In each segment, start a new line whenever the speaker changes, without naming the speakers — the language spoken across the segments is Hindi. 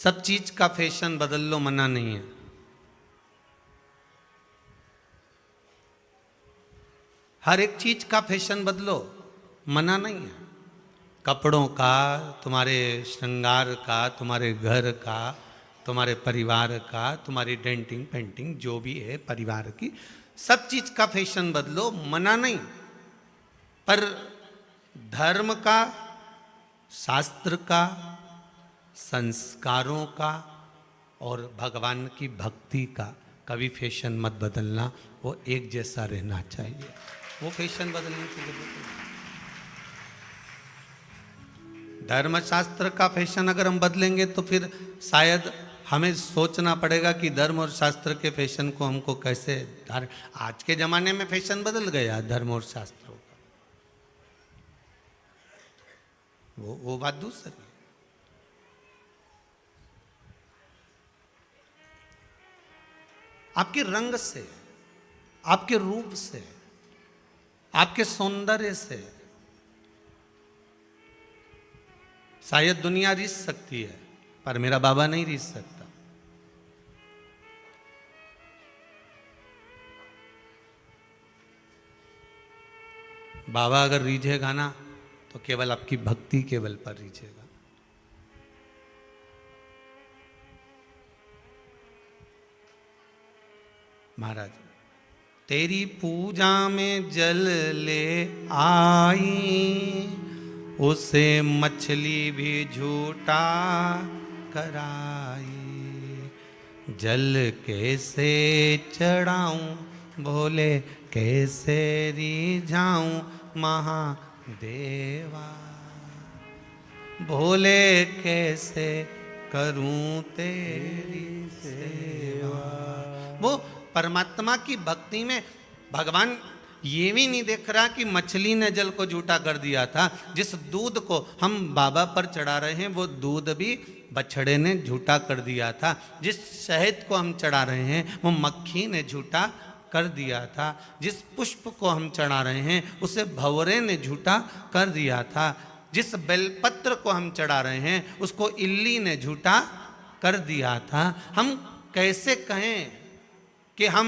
सब चीज का फैशन बदल लो, मना नहीं है। हर एक चीज का फैशन बदलो, मना नहीं है। कपड़ों का, तुम्हारे श्रृंगार का, तुम्हारे घर का, तुम्हारे परिवार का, तुम्हारी डेंटिंग पेंटिंग जो भी है परिवार की, सब चीज का फैशन बदलो, मना नहीं। पर धर्म का, शास्त्र का, संस्कारों का और भगवान की भक्ति का कभी फैशन मत बदलना। वो एक जैसा रहना चाहिए, वो फैशन बदलने की जरूरत नहीं। धर्म शास्त्र का फैशन अगर हम बदलेंगे तो फिर शायद हमें सोचना पड़ेगा कि धर्म और शास्त्र के फैशन को हमको कैसे धारण। आज के जमाने में फैशन बदल गया धर्म और शास्त्रों का, वो बात दूसरी है। आपके रंग से, आपके रूप से, आपके सौंदर्य से शायद दुनिया रीस सकती है, पर मेरा बाबा नहीं रीस सकता। बाबा अगर रीझेगा ना तो केवल आपकी भक्ति के बल पर रीझेगा। महाराज, तेरी पूजा में जल ले आई, उसे मछली भी झूठा कराई। जल कैसे चढ़ाऊं भोले, कैसे रिझाऊं महादेवा, भोले कैसे करूं तेरी सेवा। वो परमात्मा की भक्ति में भगवान ये भी नहीं देख रहा कि मछली ने जल को झूठा कर दिया था। जिस दूध को हम बाबा पर चढ़ा रहे हैं वो दूध भी बछड़े ने झूठा कर दिया था। जिस शहद को हम चढ़ा रहे हैं वो मक्खी ने झूठा कर दिया था। जिस पुष्प को हम चढ़ा रहे हैं उसे भंवरे ने झूठा कर दिया था। जिस बेलपत्र को हम चढ़ा रहे हैं उसको इल्ली ने झूठा कर दिया था। हम कैसे कहें कि हम,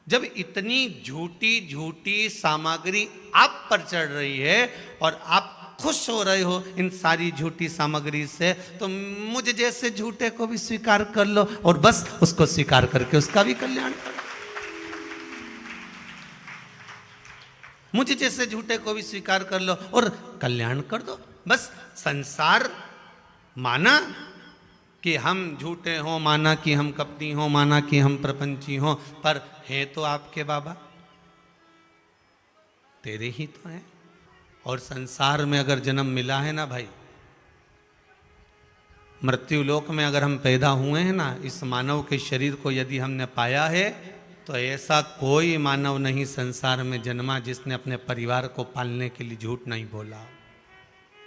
जब इतनी झूठी झूठी सामग्री आप पर चढ़ रही है और आप खुश हो रहे हो इन सारी झूठी सामग्री से, तो मुझ जैसे झूठे को भी स्वीकार कर लो और बस उसको स्वीकार करके उसका भी कल्याण करो। मुझ जैसे झूठे को भी स्वीकार कर लो और कल्याण कर दो। बस संसार माना कि हम झूठे हों, माना कि हम कपटी हों, माना कि हम प्रपंची हों, पर हैं तो आपके बाबा, तेरे ही तो हैं। और संसार में अगर जन्म मिला है ना भाई, मृत्यु लोक में अगर हम पैदा हुए हैं ना, इस मानव के शरीर को यदि हमने पाया है, तो ऐसा कोई मानव नहीं संसार में जन्मा जिसने अपने परिवार को पालने के लिए झूठ नहीं बोला,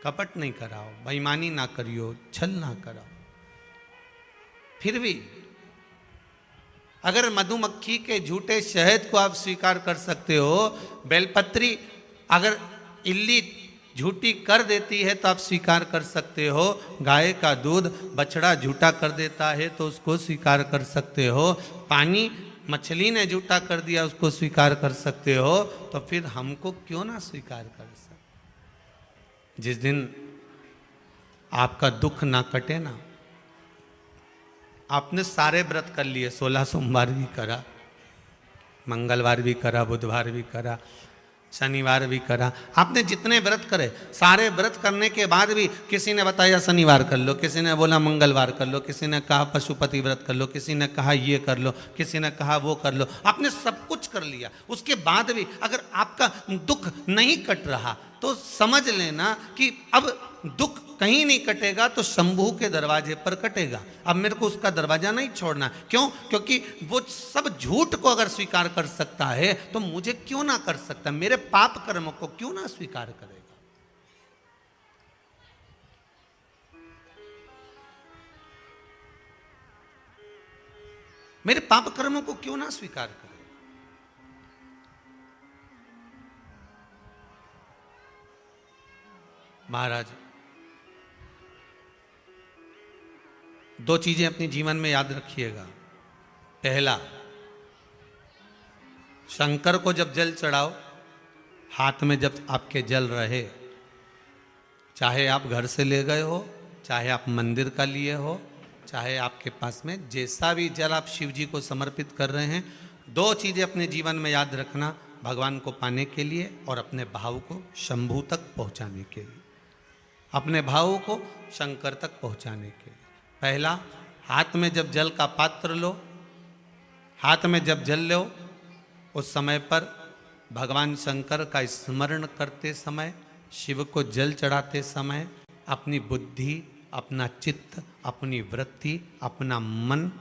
कपट नहीं कराओ, बेईमानी ना करियो, छल ना कराओ। फिर भी अगर मधुमक्खी के झूठे शहद को आप स्वीकार कर सकते हो, बेलपत्री अगर इल्ली झूठी कर देती है तो आप स्वीकार कर सकते हो, गाय का दूध बछड़ा झूठा कर देता है तो उसको स्वीकार कर सकते हो, पानी मछली ने झूठा कर दिया उसको स्वीकार कर सकते हो, तो फिर हमको क्यों ना स्वीकार कर सकते। जिस दिन आपका दुख ना कटे ना, आपने सारे व्रत कर लिए, 16 सोमवार भी करा, मंगलवार भी करा, बुधवार भी करा, शनिवार भी करा, आपने जितने व्रत करे, सारे व्रत करने के बाद भी किसी ने बताया शनिवार कर लो, किसी ने बोला मंगलवार कर लो, किसी ने कहा पशुपति व्रत कर लो, किसी ने कहा ये कर लो, किसी ने कहा वो कर लो, आपने सब कुछ कर लिया। उसके बाद भी अगर आपका दुख नहीं कट रहा तो समझ लेना कि अब दुख कहीं नहीं कटेगा तो शंभू के दरवाजे पर कटेगा। अब मेरे को उसका दरवाजा नहीं छोड़ना। क्यों? क्योंकि वो सब झूठ को अगर स्वीकार कर सकता है तो मुझे क्यों ना कर सकता, मेरे पाप कर्म को क्यों ना स्वीकार करेगा। मेरे पाप कर्मों को क्यों ना स्वीकार करेगा। महाराज, दो चीजें अपने जीवन में याद रखिएगा। पहला, शंकर को जब जल चढ़ाओ, हाथ में जब आपके जल रहे, चाहे आप घर से ले गए हो, चाहे आप मंदिर का लिए हो, चाहे आपके पास में जैसा भी जल आप शिव जी को समर्पित कर रहे हैं, दो चीजें अपने जीवन में याद रखना, भगवान को पाने के लिए और अपने भाव को शंभू तक पहुंचाने के लिए, अपने भाव को शंकर तक पहुंचाने के लिए। पहला, हाथ में जब जल का पात्र लो, हाथ में जब जल लो, उस समय पर भगवान शंकर का स्मरण करते समय, शिव को जल चढ़ाते समय अपनी बुद्धि, अपना चित्त, अपनी वृत्ति, अपना मन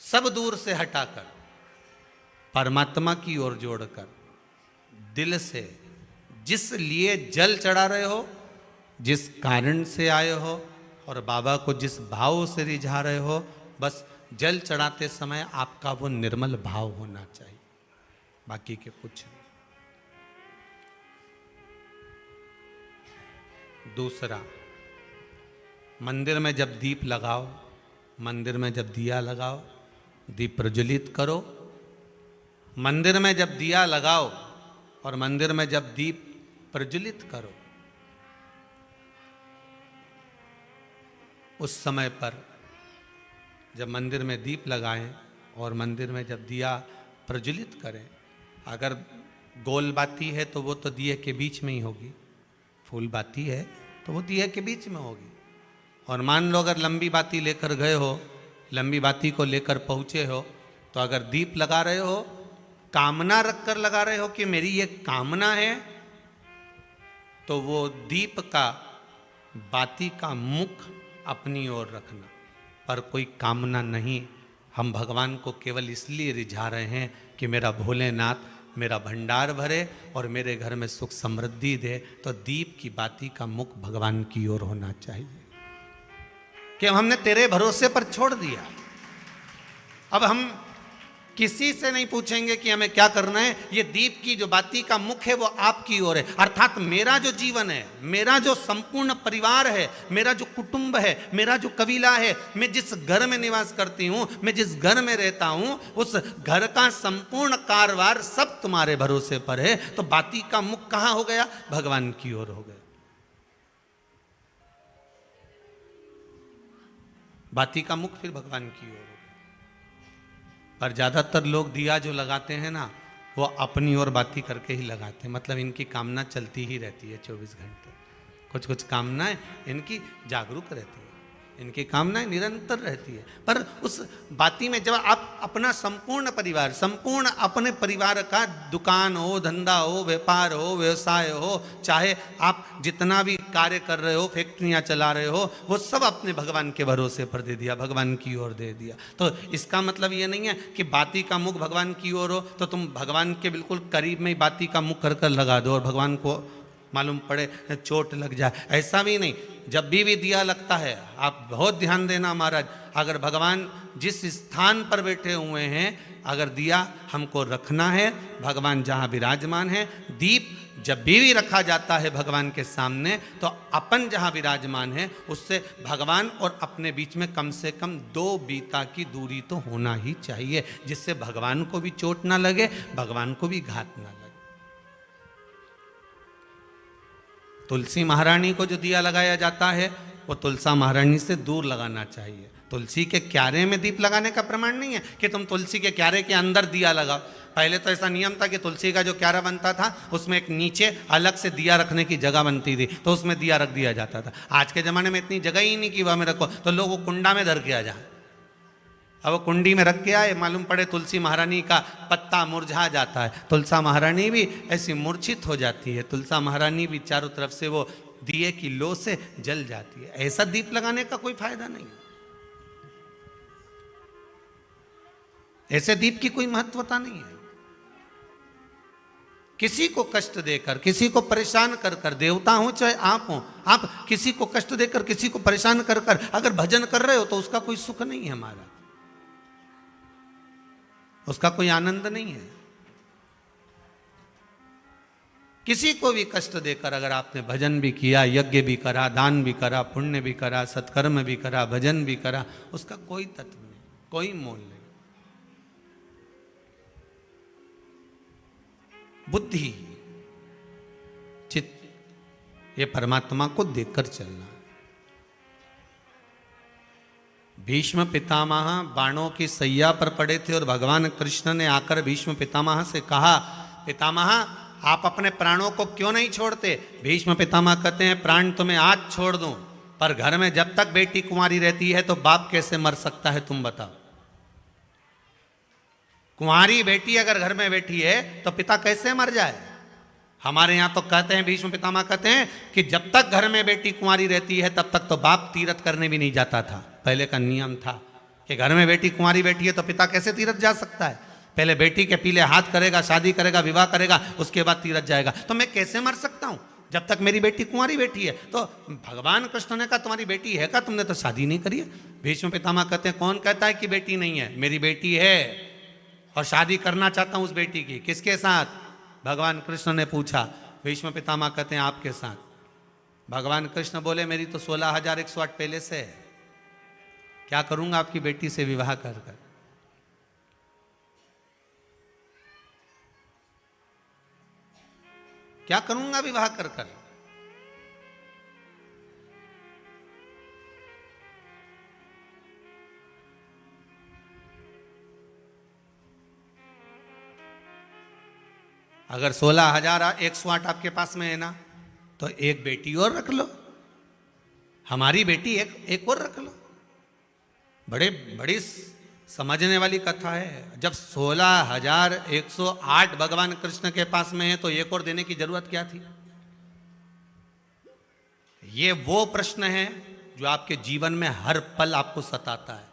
सब दूर से हटाकर परमात्मा की ओर जोड़कर दिल से जिस लिए जल चढ़ा रहे हो, जिस कारण से आए हो और बाबा को जिस भाव से रिझा रहे हो, बस जल चढ़ाते समय आपका वो निर्मल भाव होना चाहिए, बाकी के कुछ नहीं। दूसरा, मंदिर में जब दीप लगाओ, मंदिर में जब दिया लगाओ, दीप प्रज्वलित करो। मंदिर में जब दिया लगाओ और मंदिर में जब दीप प्रज्वलित करो, उस समय पर जब मंदिर में दीप लगाएं और मंदिर में जब दिया प्रज्वलित करें, अगर गोल बाती है तो वो तो दिए के बीच में ही होगी, फूल बाती है तो वो दिए के बीच में होगी। और मान लो अगर लंबी बाती लेकर गए हो, लंबी बाती को लेकर पहुँचे हो, तो अगर दीप लगा रहे हो, कामना रखकर लगा रहे हो कि मेरी ये कामना है, तो वो दीप का, बाती का मुख अपनी ओर रखना, पर कोई कामना नहीं। हम भगवान को केवल इसलिए रिझा रहे हैं कि मेरा भोलेनाथ मेरा भंडार भरे और मेरे घर में सुख समृद्धि दे। तो दीप की बाती का मुख भगवान की ओर होना चाहिए कि हमने तेरे भरोसे पर छोड़ दिया। अब हम किसी से नहीं पूछेंगे कि हमें क्या करना है, ये दीप की जो बाती का मुख है वो आपकी ओर है। अर्थात मेरा जो जीवन है, मेरा जो संपूर्ण परिवार है, मेरा जो कुटुंब है, मेरा जो कबीला है, मैं जिस घर में निवास करती हूँ, मैं जिस घर में रहता हूँ, उस घर का संपूर्ण कारभार सब तुम्हारे भरोसे पर है। तो बाती का मुख कहाँ हो गया? भगवान की ओर हो गया। बाती का मुख फिर भगवान की ओर। पर ज़्यादातर लोग दिया जो लगाते हैं ना, वो अपनी ओर बाती करके ही लगाते हैं। मतलब इनकी कामना चलती ही रहती है 24 घंटे। कुछ कुछ कामनाएं इनकी जागरूक रहती है, इनकी कामनाएं निरंतर रहती है। पर उस बाती में जब आप अपना संपूर्ण परिवार, संपूर्ण अपने परिवार का, दुकान हो, धंधा हो, व्यापार हो, व्यवसाय हो, चाहे आप जितना भी कार्य कर रहे हो, फैक्ट्रियां चला रहे हो, वो सब अपने भगवान के भरोसे पर दे दिया, भगवान की ओर दे दिया। तो इसका मतलब ये नहीं है कि बाती का मुख भगवान की ओर हो तो तुम भगवान के बिल्कुल करीब में ही बाती का मुख कर कर लगा दो और भगवान को मालूम पड़े चोट लग जाए, ऐसा भी नहीं। जब भी दिया लगता है, आप बहुत ध्यान देना महाराज, अगर भगवान जिस स्थान पर बैठे हुए हैं, अगर दिया हमको रखना है, भगवान जहाँ विराजमान है, दीप जब भी रखा जाता है भगवान के सामने, तो अपन जहाँ विराजमान है उससे भगवान और अपने बीच में कम से कम 2 बीता की दूरी तो होना ही चाहिए, जिससे भगवान को भी चोट ना लगे, भगवान को भी घात ना लगे। तुलसी महारानी को जो दिया लगाया जाता है वो तुलसा महारानी से दूर लगाना चाहिए। तुलसी के क्यारे में दीप लगाने का प्रमाण नहीं है कि तुम तुलसी के क्यारे के अंदर दिया लगाओ। पहले तो ऐसा नियम था कि तुलसी का जो क्यारा बनता था उसमें एक नीचे अलग से दिया रखने की जगह बनती थी, तो उसमें दिया रख दिया जाता था। आज के ज़माने में इतनी जगह ही नहीं कि वह में रखो, तो लोग वो कुंडा में धर के आ जाए। अब वो कुंडी में रख के आए, मालूम पड़े तुलसी महारानी का पत्ता मुरझा जाता है, तुलसा महारानी भी ऐसी मूर्छित हो जाती है, तुलसा महारानी भी चारों तरफ से वो दिए की लो से जल जाती है। ऐसा दीप लगाने का कोई फायदा नहीं, ऐसे दीप की कोई महत्वता नहीं है। किसी को कष्ट देकर, किसी को परेशान कर कर, देवता हो चाहे आप हो, आप किसी को कष्ट देकर, किसी को परेशान कर कर अगर भजन कर रहे हो तो उसका कोई सुख नहीं है हमारा, उसका कोई आनंद नहीं है। किसी को भी कष्ट देकर अगर आपने भजन भी किया, यज्ञ भी करा, दान भी करा, पुण्य भी करा, सत्कर्म भी करा, भजन भी करा, उसका कोई तत्व नहीं, कोई मोल नहीं। बुद्धि, चित्त, ये परमात्मा को देखकर चलना। भीष्म पितामह बाणों की सैया पर पड़े थे और भगवान कृष्ण ने आकर भीष्म पितामह से कहा, पितामह आप अपने प्राणों को क्यों नहीं छोड़ते? भीष्म पितामह कहते हैं, प्राण तो मैं आज छोड़ दूं, पर घर में जब तक बेटी कुंवारी रहती है तो बाप कैसे मर सकता है, तुम बताओ। कुंवारी बेटी अगर घर में बैठी है तो पिता कैसे मर जाए? हमारे यहां तो कहते हैं, भीष्म पितामह कहते हैं कि जब तक घर में बेटी कुंवारी रहती है तब तक तो बाप तीर्थ करने भी नहीं जाता था। पहले का नियम था कि घर में बेटी कुंवारी बैठी है तो पिता कैसे तीर्थ जा सकता है? पहले बेटी के पीले हाथ करेगा, शादी करेगा, विवाह करेगा, उसके बाद तीर्थ जाएगा। तो मैं कैसे मर सकता हूं जब तक मेरी बेटी कुंवारी बैठी है? तो भगवान कृष्ण ने कहा, तुम्हारी बेटी है का? तुमने तो शादी नहीं करी है। भीष्म पितामह कहते हैं, कौन कहता है कि बेटी नहीं है? मेरी बेटी है और शादी करना चाहता हूं उस बेटी की। किसके साथ? भगवान कृष्ण ने पूछा। भीष्म पितामह कहते हैं, आपके साथ। भगवान कृष्ण बोले, मेरी तो 16,108 पहले से है, क्या करूंगा आपकी बेटी से विवाह कर कर? क्या करूंगा विवाह कर कर? अगर 16,108 आपके पास में है ना, तो एक बेटी और रख लो, हमारी बेटी एक और रख लो। बड़ी समझने वाली कथा है। जब 16,108 भगवान कृष्ण के पास में है तो एक और देने की जरूरत क्या थी? ये वो प्रश्न है जो आपके जीवन में हर पल आपको सताता है।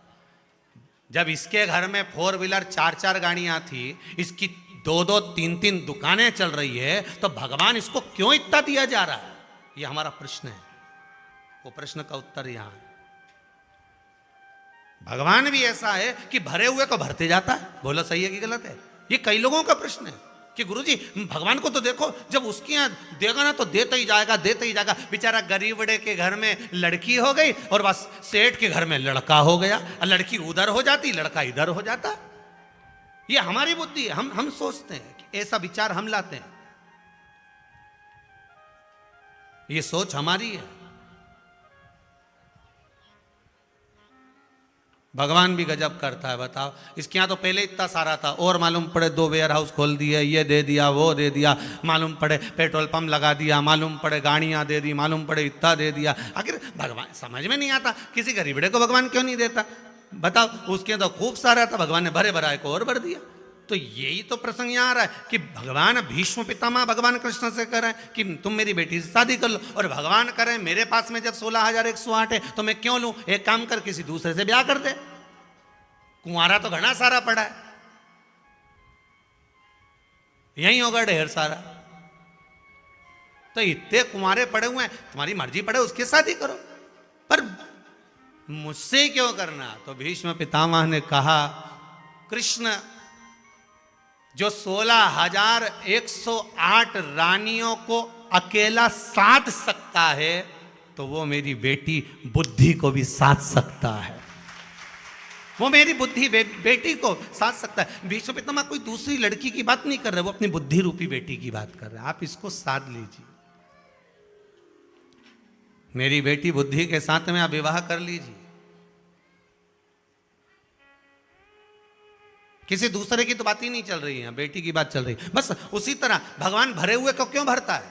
जब इसके घर में 4 व्हीलर 4 गाड़ियां थी, इसकी 2 3 दुकानें चल रही है, तो भगवान इसको क्यों इतना दिया जा रहा है? ये हमारा प्रश्न है। वो प्रश्न का उत्तर यहां है। भगवान भी ऐसा है कि भरे हुए को भरते जाता है। बोलो सही है कि गलत है? ये कई लोगों का प्रश्न है कि गुरुजी भगवान को तो देखो, जब उसके यहां देगा ना तो देता ही जाएगा, देता ही जाएगा। बेचारा गरीबड़े के घर में लड़की हो गई और बस सेठ के घर में लड़का हो गया, लड़की उधर हो जाती, लड़का इधर हो जाता। ये हमारी बुद्धि है। हम सोचते हैं कि ऐसा विचार हम लाते हैं, ये सोच हमारी है। भगवान भी गजब करता है। बताओ, इसके यहाँ तो पहले इतना सारा था और मालूम पड़े 2 वेयर हाउस खोल दिए, ये दे दिया, वो दे दिया, मालूम पड़े पेट्रोल पंप लगा दिया, मालूम पड़े गाड़ियाँ दे दी, मालूम पड़े इतना दे दिया। आखिर भगवान समझ में नहीं आता, किसी गरीबड़े को भगवान क्यों नहीं देता? बताओ, उसके तो खूब सारा था, भगवान ने भरे भराए को और भर दिया। तो यही तो प्रसंग यहाँ आ रहा है कि भगवान भीष्म पितामह भगवान कृष्ण से कह रहे हैं कि तुम मेरी बेटी से शादी कर लो, और भगवान कह रहे हैं मेरे पास में जब 16,108 है तो मैं क्यों लूं? एक काम कर, किसी दूसरे से ब्याह कर दे, कुंवारा तो घना सारा पड़ा है, यही होगा ढेर सारा। तो इतने कुंवारे पड़े हुए हैं, तुम्हारी मर्जी पड़े उसके शादी करो, पर मुझसे क्यों करना? तो भीष्म पितामह ने कहा, कृष्ण जो 16,108 रानियों को अकेला साध सकता है, तो वो मेरी बेटी बुद्धि को भी साध सकता है। वो मेरी बुद्धि बेटी को साध सकता है। भीष्म पितामह कोई दूसरी लड़की की बात नहीं कर रहे, वो अपनी बुद्धि रूपी बेटी की बात कर रहे हैं। आप इसको साध लीजिए, मेरी बेटी बुद्धि के साथ में आप विवाह कर लीजिए। किसी दूसरे की तो बात ही नहीं चल रही है, बेटी की बात चल रही है। बस उसी तरह भगवान भरे हुए को क्यों भरता है?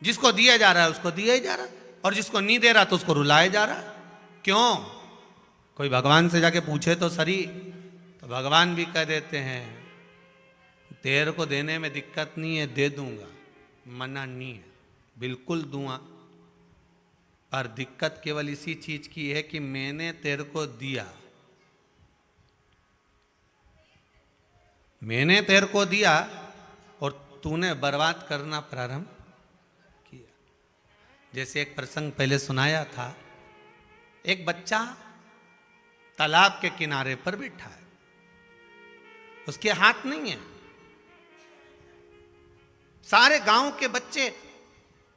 जिसको दिया जा रहा है उसको दिया ही जा रहा है, और जिसको नहीं दे रहा तो उसको रुलाया जा रहा है। क्यों? कोई भगवान से जाके पूछे तो सही, तो भगवान भी कह देते हैं तेरे को देने में दिक्कत नहीं है, दे दूंगा, मना नहीं है, बिल्कुल दूंगा, पर दिक्कत केवल इसी चीज की है कि मैंने तेरे को दिया, मैंने तेरे को दिया और तूने बर्बाद करना प्रारंभ किया। जैसे एक प्रसंग पहले सुनाया था, एक बच्चा तालाब के किनारे पर बैठा है, उसके हाथ नहीं है, सारे गांव के बच्चे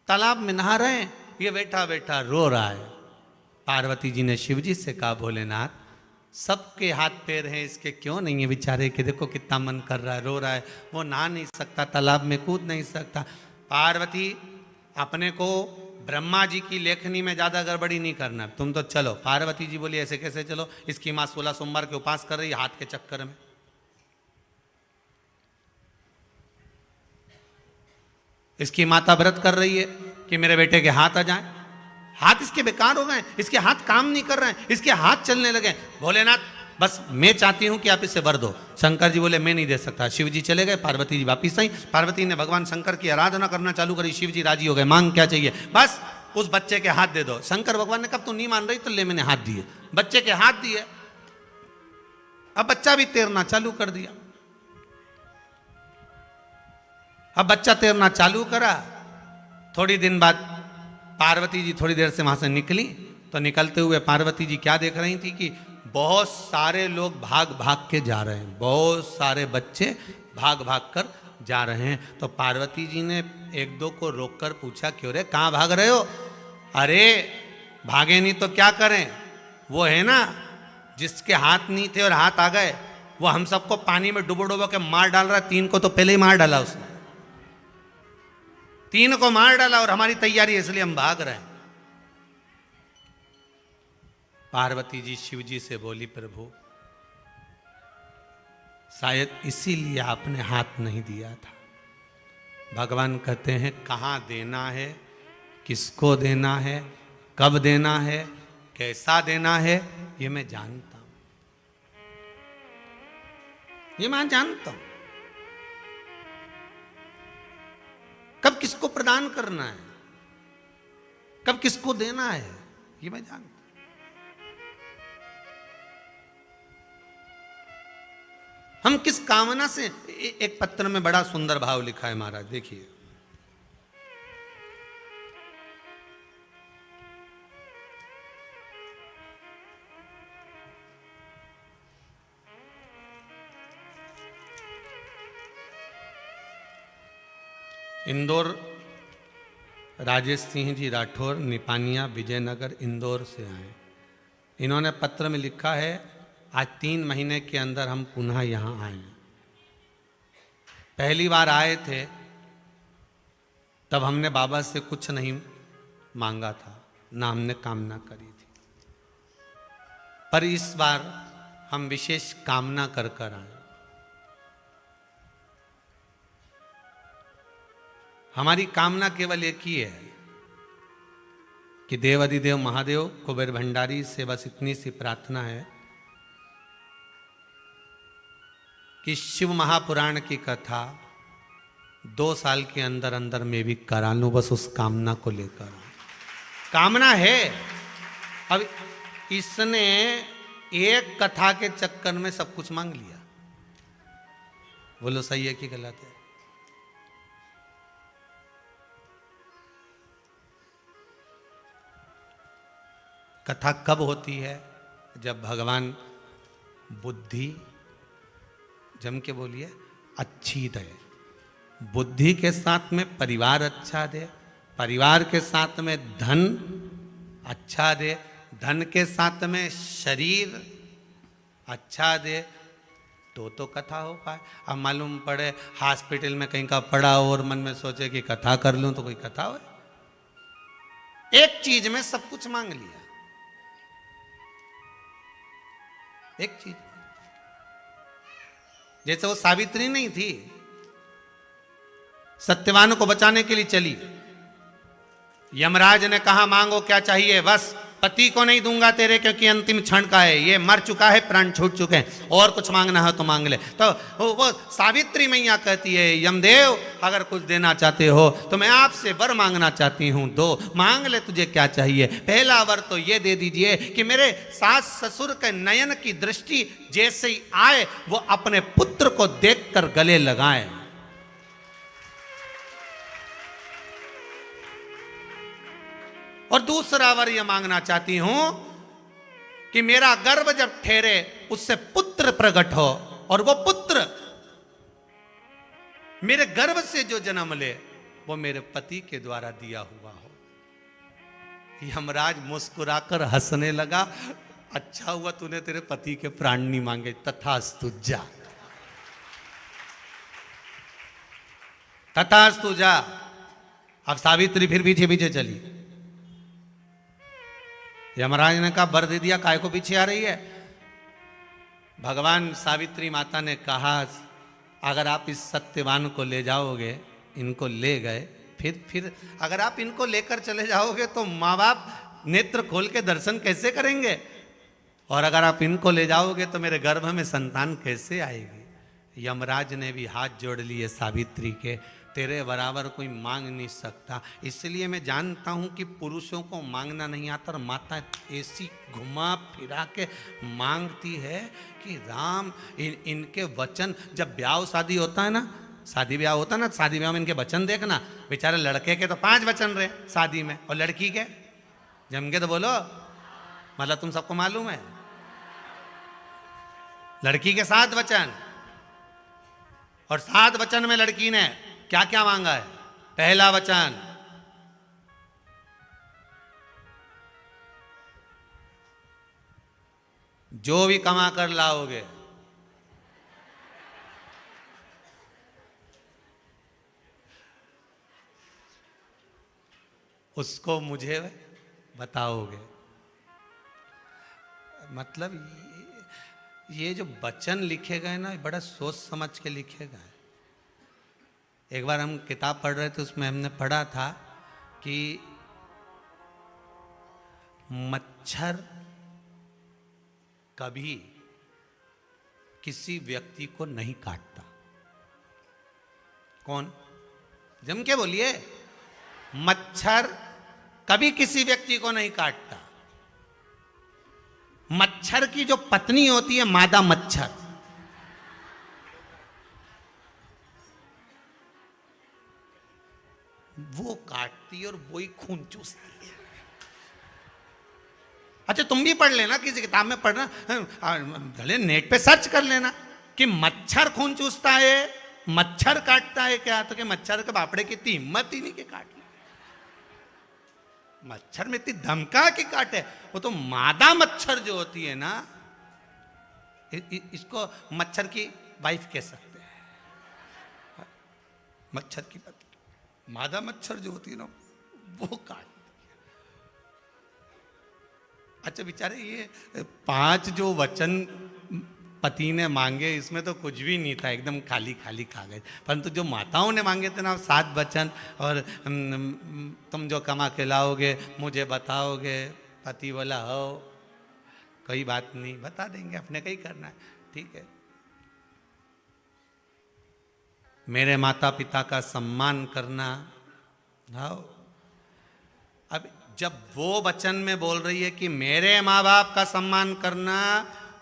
तालाब में नहा रहे हैं, ये बैठा बैठा रो रहा है। पार्वती जी ने शिव जी से कहा, भोलेनाथ सबके हाथ पैर हैं, इसके क्यों नहीं है बेचारे के, देखो कितना मन कर रहा है, रो रहा है, वो नहा नहीं सकता, तालाब में कूद नहीं सकता। पार्वती अपने को ब्रह्मा जी की लेखनी में ज्यादा गड़बड़ी नहीं करना, तुम तो चलो। पार्वती जी बोली ऐसे कैसे चलो, इसकी माँ 16 सोमवार के उपास कर रही है हाथ के चक्कर में। इसकी माता व्रत कर रही है कि मेरे बेटे के हाथ आ जाएं, हाथ इसके बेकार हो गए, इसके हाथ काम नहीं कर रहे हैं, इसके हाथ चलने लगे। भोलेनाथ बस मैं चाहती हूं कि आप इसे वर दो। शंकर जी बोले मैं नहीं दे सकता। शिव जी चले गए, पार्वती जी वापिस आई। पार्वती ने भगवान शंकर की आराधना करना चालू करी। शिव जी राजी हो गए, मांग क्या चाहिए, बस उस बच्चे के हाथ दे दो। शंकर भगवान ने कहा तू नहीं मान रही तो ले, मैंने हाथ दिए, बच्चे के हाथ दिए। अब बच्चा भी तैरना चालू कर दिया। अब बच्चा तैरना चालू करा। थोड़ी दिन बाद पार्वती जी थोड़ी देर से वहां से निकली, तो निकलते हुए पार्वती जी क्या देख रही थी कि बहुत सारे लोग भाग भाग के जा रहे हैं, बहुत सारे बच्चे भाग भाग कर जा रहे हैं। तो पार्वती जी ने एक दो को रोककर पूछा, क्यों रे कहाँ भाग रहे हो? अरे भागे नहीं तो क्या करें, वो है ना जिसके हाथ नहीं थे और हाथ आ गए, वो हम सबको पानी में डुबो डुबो के मार डाल रहा है। 3 को तो पहले ही मार डाला उसने, 3 को मार डाला और हमारी तैयारी है, इसलिए हम भाग रहे हैं। पार्वती जी शिव जी से बोली, प्रभु शायद इसीलिए आपने हाथ नहीं दिया था। भगवान कहते हैं कहाँ देना है, किसको देना है, कब देना है, कैसा देना है, ये मैं जानता हूं, ये मैं जानता हूं। कब किसको प्रदान करना है, कब किसको देना है, ये मैं जानता हूं। हम किस कामना से, एक पत्र में बड़ा सुंदर भाव लिखा है महाराज, देखिए। इंदौर राजेश सिंह जी राठौर, निपानिया, विजयनगर, इंदौर से आए। इन्होंने पत्र में लिखा है, आज 3 महीने के अंदर हम पुनः यहाँ आए। पहली बार आए थे तब हमने बाबा से कुछ नहीं मांगा था, ना हमने कामना करी थी, पर इस बार हम विशेष कामना कर कर आए। हमारी कामना केवल एक ही है कि देव अधिदेव महादेव कुबेर भंडारी से बस इतनी सी प्रार्थना है कि शिव महापुराण की कथा 2 साल के अंदर अंदर में भी करा लूं, बस उस कामना को लेकर। कामना है। अब इसने एक कथा के चक्कर में सब कुछ मांग लिया। बोलो सही है कि गलत है? कथा कब होती है? जब भगवान बुद्धि, जम के बोलिए, अच्छी दे। बुद्धि के साथ में परिवार अच्छा दे, परिवार के साथ में धन अच्छा दे, धन के साथ में शरीर अच्छा दे, तो कथा हो पाए। अब मालूम पड़े हॉस्पिटल में कहीं का पड़ा हो और मन में सोचे कि कथा कर लूं, तो कोई कथा हो? एक चीज में सब कुछ मांग लिया, एक चीज। जैसे वो सावित्री नहीं थी, सत्यवान को बचाने के लिए चली, यमराज ने कहा मांगो क्या चाहिए, बस पति को नहीं दूंगा तेरे, क्योंकि अंतिम क्षण का है, ये मर चुका है, प्राण छूट चुके हैं, और कुछ मांगना है तो मांग ले। तो वो सावित्री मैया कहती है, यमदेव अगर कुछ देना चाहते हो तो मैं आपसे वर मांगना चाहती हूँ, दो, मांग ले, तुझे क्या चाहिए। पहला वर तो ये दे दीजिए कि मेरे सास ससुर के नयन की दृष्टि जैसे ही आए वो अपने पुत्र को देखकर गले लगाए। और दूसरा वर यह मांगना चाहती हूं कि मेरा गर्भ जब ठहरे उससे पुत्र प्रकट हो, और वो पुत्र मेरे गर्भ से जो जन्म ले वो मेरे पति के द्वारा दिया हुआ हो। यमराज मुस्कुराकर हंसने लगा, अच्छा हुआ तूने तेरे पति के प्राण नहीं मांगे, तथास्तु जा, तथास्तु जा। अब सावित्री फिर पीछे पीछे चली। यमराज ने कहा वर दे दिया, काय को पीछे आ रही है? भगवान सावित्री माता ने कहा अगर आप इस सत्यवान को ले जाओगे, इनको ले गए, फिर अगर आप इनको लेकर चले जाओगे तो माँ बाप नेत्र खोल के दर्शन कैसे करेंगे, और अगर आप इनको ले जाओगे तो मेरे गर्भ में संतान कैसे आएगी। यमराज ने भी हाथ जोड़ लिए सावित्री के, तेरे बराबर कोई मांग नहीं सकता। इसलिए मैं जानता हूं कि पुरुषों को मांगना नहीं आता, और माता ऐसी घुमा फिरा के मांगती है कि राम इनके वचन, जब ब्याह शादी होता है ना, शादी ब्याह होता है ना, शादी ब्याह में इनके वचन देखना, बेचारे लड़के के तो 5 वचन रहे शादी में, और लड़की के जम के तो बोलो, मतलब तुम सबको मालूम है, लड़की के 7 वचन, और 7 वचन में लड़की ने क्या क्या मांगा है। पहला वचन, जो भी कमा कर लाओगे उसको मुझे बताओगे। मतलब ये जो वचन लिखे गए ना, बड़ा सोच समझ के लिखे गए। एक बार हम किताब पढ़ रहे थे, उसमें हमने पढ़ा था कि मच्छर कभी किसी व्यक्ति को नहीं काटता। कौन? जम के बोलिए। मच्छर कभी किसी व्यक्ति को नहीं काटता। मच्छर की जो पत्नी होती है, मादा मच्छर, वो काटती है और वो ही खून चूसती है। अच्छा, तुम भी पढ़ लेना, किसी किताब में पढ़ना, भले नेट पे सर्च कर लेना कि मच्छर खून चूसता है, मच्छर काटता है क्या, तो कि मच्छर के बापड़े की इतनी हिम्मत ही नहीं कि काट ले। मच्छर में इतनी धमका के काटे। वो तो मादा मच्छर जो होती है ना, इसको मच्छर की वाइफ कह सकते हैं, मच्छर की पत्नी। मादा मच्छर जो होती है ना, वो काट। अच्छा, बेचारे ये 5 जो वचन पति ने मांगे, इसमें तो कुछ भी नहीं था, एकदम खाली खाली कागज। परंतु जो माताओं ने मांगे थे ना, 7 वचन, और तुम जो कमा के लाओगे मुझे बताओगे। पति बोला हो, कोई बात नहीं, बता देंगे, अपने का ही करना है, ठीक है। मेरे माता पिता का सम्मान करना। हाँ, अब जब वो वचन में बोल रही है कि मेरे माँ बाप का सम्मान करना,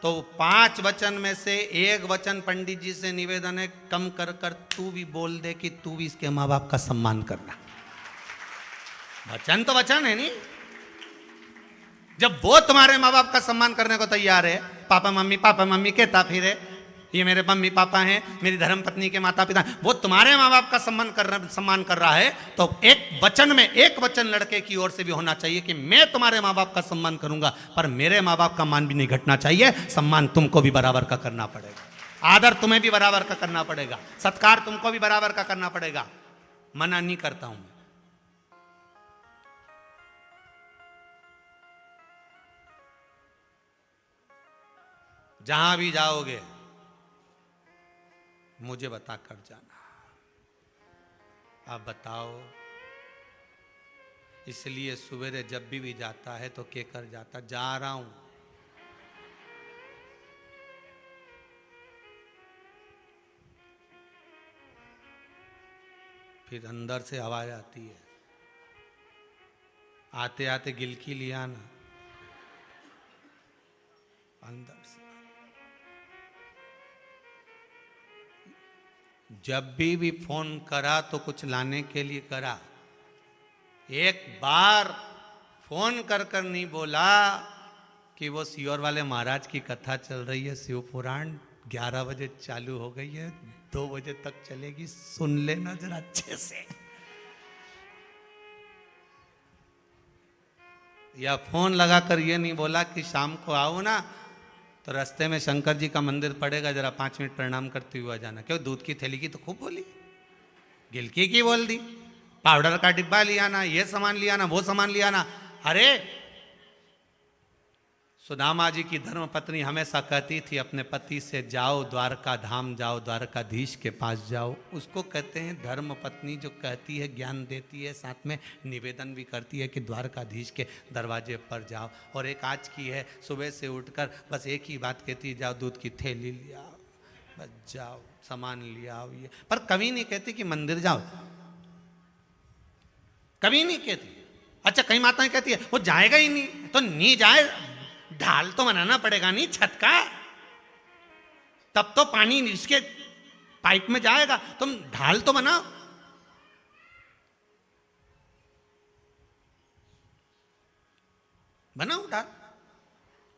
तो 5 वचन में से 1 वचन पंडित जी से निवेदन है, कम कर कर तू भी बोल दे कि तू भी इसके माँ बाप का सम्मान करना। वचन तो वचन है नहीं। जब वो तुम्हारे माँ बाप का सम्मान करने को तैयार है, पापा मम्मी कहता फिर है, ये मेरे मम्मी पापा हैं, मेरी धर्म पत्नी के माता पिता, वो तुम्हारे माँ बाप का सम्मान कर रहा है, तो एक वचन में 1 वचन लड़के की ओर से भी होना चाहिए कि मैं तुम्हारे माँ बाप का सम्मान करूंगा, पर मेरे माँ बाप का मान भी नहीं घटना चाहिए। सम्मान तुमको भी बराबर का करना पड़ेगा, आदर तुम्हें भी बराबर का करना पड़ेगा, सत्कार तुमको भी बराबर का करना पड़ेगा। मना नहीं करता हूं। जहां भी जाओगे मुझे बता कर जाना। आप बताओ। इसलिए सवेरे जब भी जाता है तो क्या कर जाता, जा रहा हूं। फिर अंदर से आवाज आती है, आते आते गिलकी लिया ना, अंदर से। जब भी फोन करा तो कुछ लाने के लिए करा। एक बार फोन कर कर नहीं बोला कि वो सियोर वाले महाराज की कथा चल रही है, शिव पुराण, 11 बजे चालू हो गई है, 2 बजे तक चलेगी, सुन लेना जरा अच्छे से। या फोन लगाकर ये नहीं बोला कि शाम को आओ ना, तो रास्ते में शंकर जी का मंदिर पड़ेगा, जरा 5 मिनट प्रणाम करते हुए आ जाना। क्यों, दूध की थैली की तो खूब बोली, गिलकी की बोल दी, पाउडर का डिब्बा लिया ना, ये सामान लिया ना, वो सामान लिया ना। अरे सुदामा जी की धर्म पत्नी हमेशा कहती थी अपने पति से, जाओ द्वारका धाम जाओ, द्वारकाधीश के पास जाओ। उसको कहते हैं धर्म पत्नी, जो कहती है, ज्ञान देती है, साथ में निवेदन भी करती है कि द्वारकाधीश के दरवाजे पर जाओ। और एक आज की है, सुबह से उठकर बस एक ही बात कहती है, जाओ दूध की थैली ले आओ, बस जाओ सामान ले आओ। ये पर कभी नहीं कहती कि मंदिर जाओ, कभी नहीं कहती। अच्छा, कई माताएं कहती है वो जाएगा ही नहीं, तो नहीं जाए, ढाल तो बनाना पड़ेगा नहीं छत का, तब तो पानी इसके पाइप में जाएगा, तुम ढाल तो बनाओ। बनाओ ढाल,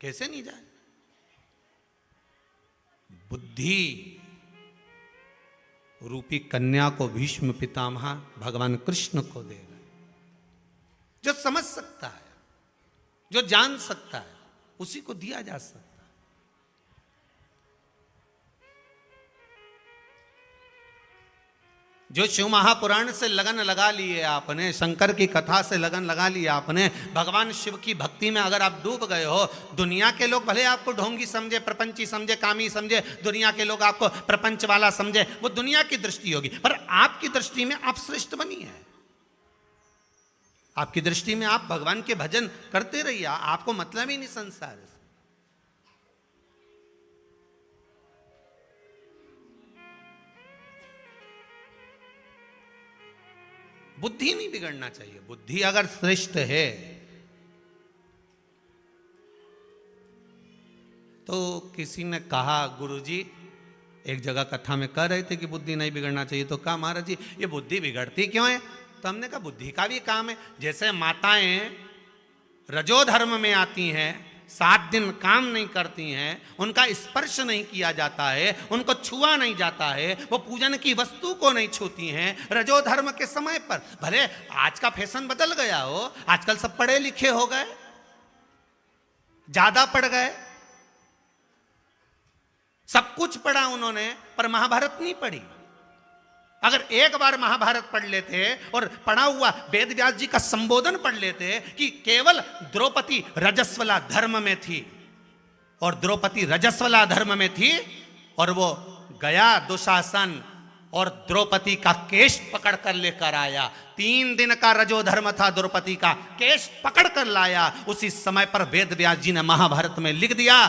कैसे नहीं जाए। बुद्धि रूपी कन्या को भीष्म पितामह भगवान कृष्ण को दे रहे, जो समझ सकता है, जो जान सकता है, उसी को दिया जा सकता है। जो शिव महापुराण से लगन लगा लिए आपने, शंकर की कथा से लगन लगा लिया आपने, भगवान शिव की भक्ति में अगर आप डूब गए हो, दुनिया के लोग भले आपको ढोंगी समझे, प्रपंची समझे, कामी समझे, दुनिया के लोग आपको प्रपंच वाला समझे, वो दुनिया की दृष्टि होगी, पर आपकी दृष्टि में आप श्रेष्ठ बनी है। आपकी दृष्टि में आप भगवान के भजन करते रहिए, आपको मतलब ही नहीं संसार से। बुद्धि नहीं बिगड़ना चाहिए। बुद्धि अगर श्रेष्ठ है तो किसी ने कहा, गुरुजी एक जगह कथा में कह रहे थे कि बुद्धि नहीं बिगड़ना चाहिए, तो कहा महाराज जी ये बुद्धि बिगड़ती क्यों है? तो हमने कहा बुद्धि का भी काम है। जैसे माताएं रजोधर्म में आती हैं, 7 दिन काम नहीं करती हैं, उनका स्पर्श नहीं किया जाता है, उनको छुआ नहीं जाता है, वो पूजन की वस्तु को नहीं छूती हैं रजोधर्म के समय पर। भले आज का फैशन बदल गया हो, आजकल सब पढ़े लिखे हो गए, ज्यादा पढ़ गए, सब कुछ पढ़ा उन्होंने, पर महाभारत नहीं पढ़ी। अगर एक बार महाभारत पढ़ लेते और पढ़ा हुआ वेद व्यास जी का संबोधन पढ़ लेते कि केवल द्रौपदी रजस्वला धर्म में थी, और द्रौपदी रजस्वला धर्म में थी, और वो गया दुशासन और द्रौपदी का केश पकड़ कर लेकर आया। 3 दिन का रजो धर्म था, द्रौपदी का केश पकड़ कर लाया। उसी समय पर वेद व्यास जी ने महाभारत में लिख दिया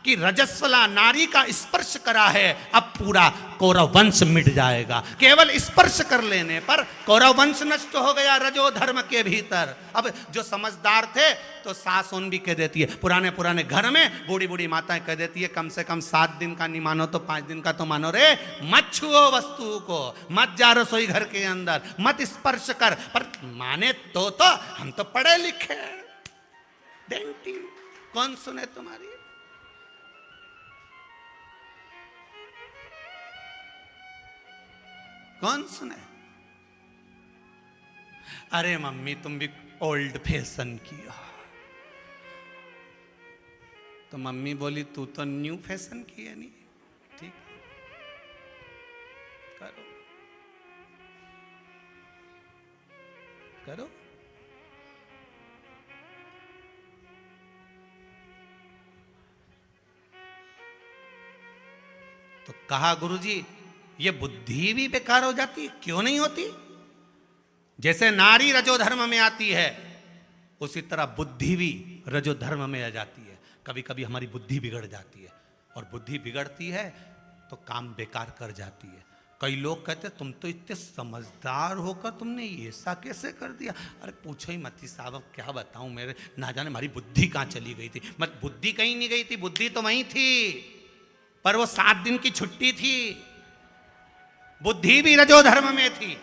कि रजस्वला नारी का स्पर्श करा है, अब पूरा कौरव वंश मिट जाएगा। केवल स्पर्श कर लेने पर कौरव वंश नष्ट हो गया रजो धर्म के भीतर। अब जो समझदार थे तो सास उन भी कह देती है, पुराने घर में बूढ़ी बूढ़ी माताएं कह देती है, कम से कम 7 दिन का नहीं मानो तो 5 दिन का तो मानो रे, मत छुओ वस्तु को, मत जा रसोई घर के अंदर, मत स्पर्श कर। पर माने तो हम तो पढ़े लिखे, डेंटिंग कौन सुने तुम्हारी? कौन सुने? अरे मम्मी तुम भी ओल्ड फैशन की हो। तो मम्मी बोली तू तो न्यू फैशन की है। नहीं ठीक, करो करो। तो कहा गुरुजी ये बुद्धि भी बेकार हो जाती है, क्यों नहीं होती? जैसे नारी रजो धर्म में आती है, उसी तरह बुद्धि भी रजो धर्म में आ जाती है। कभी कभी हमारी बुद्धि बिगड़ जाती है, और बुद्धि बिगड़ती है तो काम बेकार कर जाती है। कई लोग कहते तुम तो इतने समझदार होकर तुमने ऐसा कैसे कर दिया? अरे पूछो ही मत साहब, अब क्या बताऊं, मेरे ना जाने हमारी बुद्धि कहाँ चली गई थी। मत बुद्धि कहीं नहीं गई थी, बुद्धि तो वहीं थी, पर वो 7 दिन की छुट्टी थी। बुद्धि भी रजो धर्म में थी,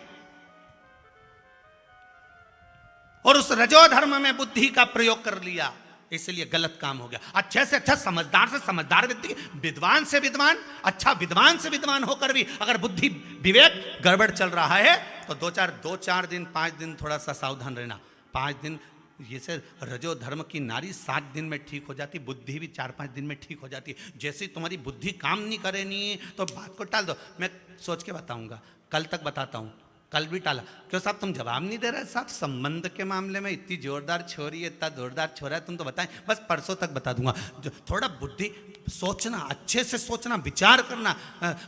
और उस रजो धर्म में बुद्धि का प्रयोग कर लिया, इसलिए गलत काम हो गया। अच्छे से अच्छा समझदार से समझदार व्यक्ति, विद्वान से विद्वान, अच्छा विद्वान से विद्वान होकर भी अगर बुद्धि विवेक गड़बड़ चल रहा है तो दो चार दिन 5 दिन थोड़ा सा सावधान रहना। 5 दिन जैसे रजो धर्म की नारी 7 दिन में ठीक हो जाती, बुद्धि भी 4-5 दिन में ठीक हो जाती। जैसे तुम्हारी बुद्धि काम नहीं करे नहीं तो बात को टाल दो। मैं सोच के बताऊंगा, कल तक बताता हूँ, कल भी टाला। क्यों साहब तुम जवाब नहीं दे रहे साहब? संबंध के मामले में इतनी जोरदार छोरी है, इतना जोरदार छोरा है, तुम तो बताएं। बस परसों तक बता दूंगा। जो थोड़ा बुद्धि सोचना, अच्छे से सोचना, विचार करना।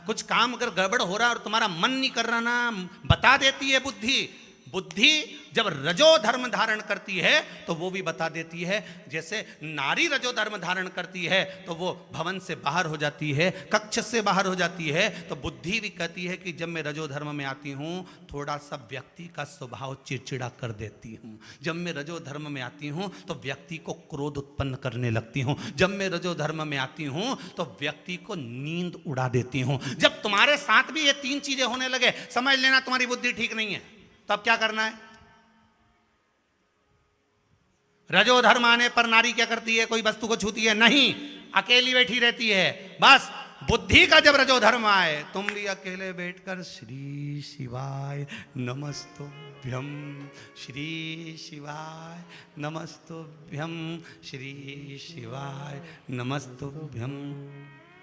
कुछ काम अगर गड़बड़ हो रहा है और तुम्हारा मन नहीं कर रहा ना, बता देती है बुद्धि। बुद्धि जब रजो धर्म धारण करती है तो वो भी बता देती है। जैसे नारी रजो धर्म धारण करती है तो वो भवन से बाहर हो जाती है, कक्ष से बाहर हो जाती है। तो बुद्धि भी कहती है कि जब मैं रजो धर्म में आती हूँ थोड़ा सा व्यक्ति का स्वभाव चिड़चिड़ा कर देती हूँ। जब मैं रजो धर्म में आती हूँ तो व्यक्ति को क्रोध उत्पन्न करने लगती हूँ। जब मैं रजो धर्म में आती हूँ तो व्यक्ति को नींद उड़ा देती हूँ। जब तुम्हारे साथ भी ये 3 चीजें होने लगे, समझ लेना तुम्हारी बुद्धि ठीक नहीं है। तब क्या करना है? रजो धर्म आने पर नारी क्या करती है? कोई वस्तु को छूती है नहीं, अकेली बैठी रहती है। बस बुद्धि का जब रजो धर्म आए, तुम भी अकेले बैठकर श्री शिवाय नमस्तुभ्यम, श्री शिवाय नमस्तुभ्यम, श्री शिवाय नमस्तुभ्यम।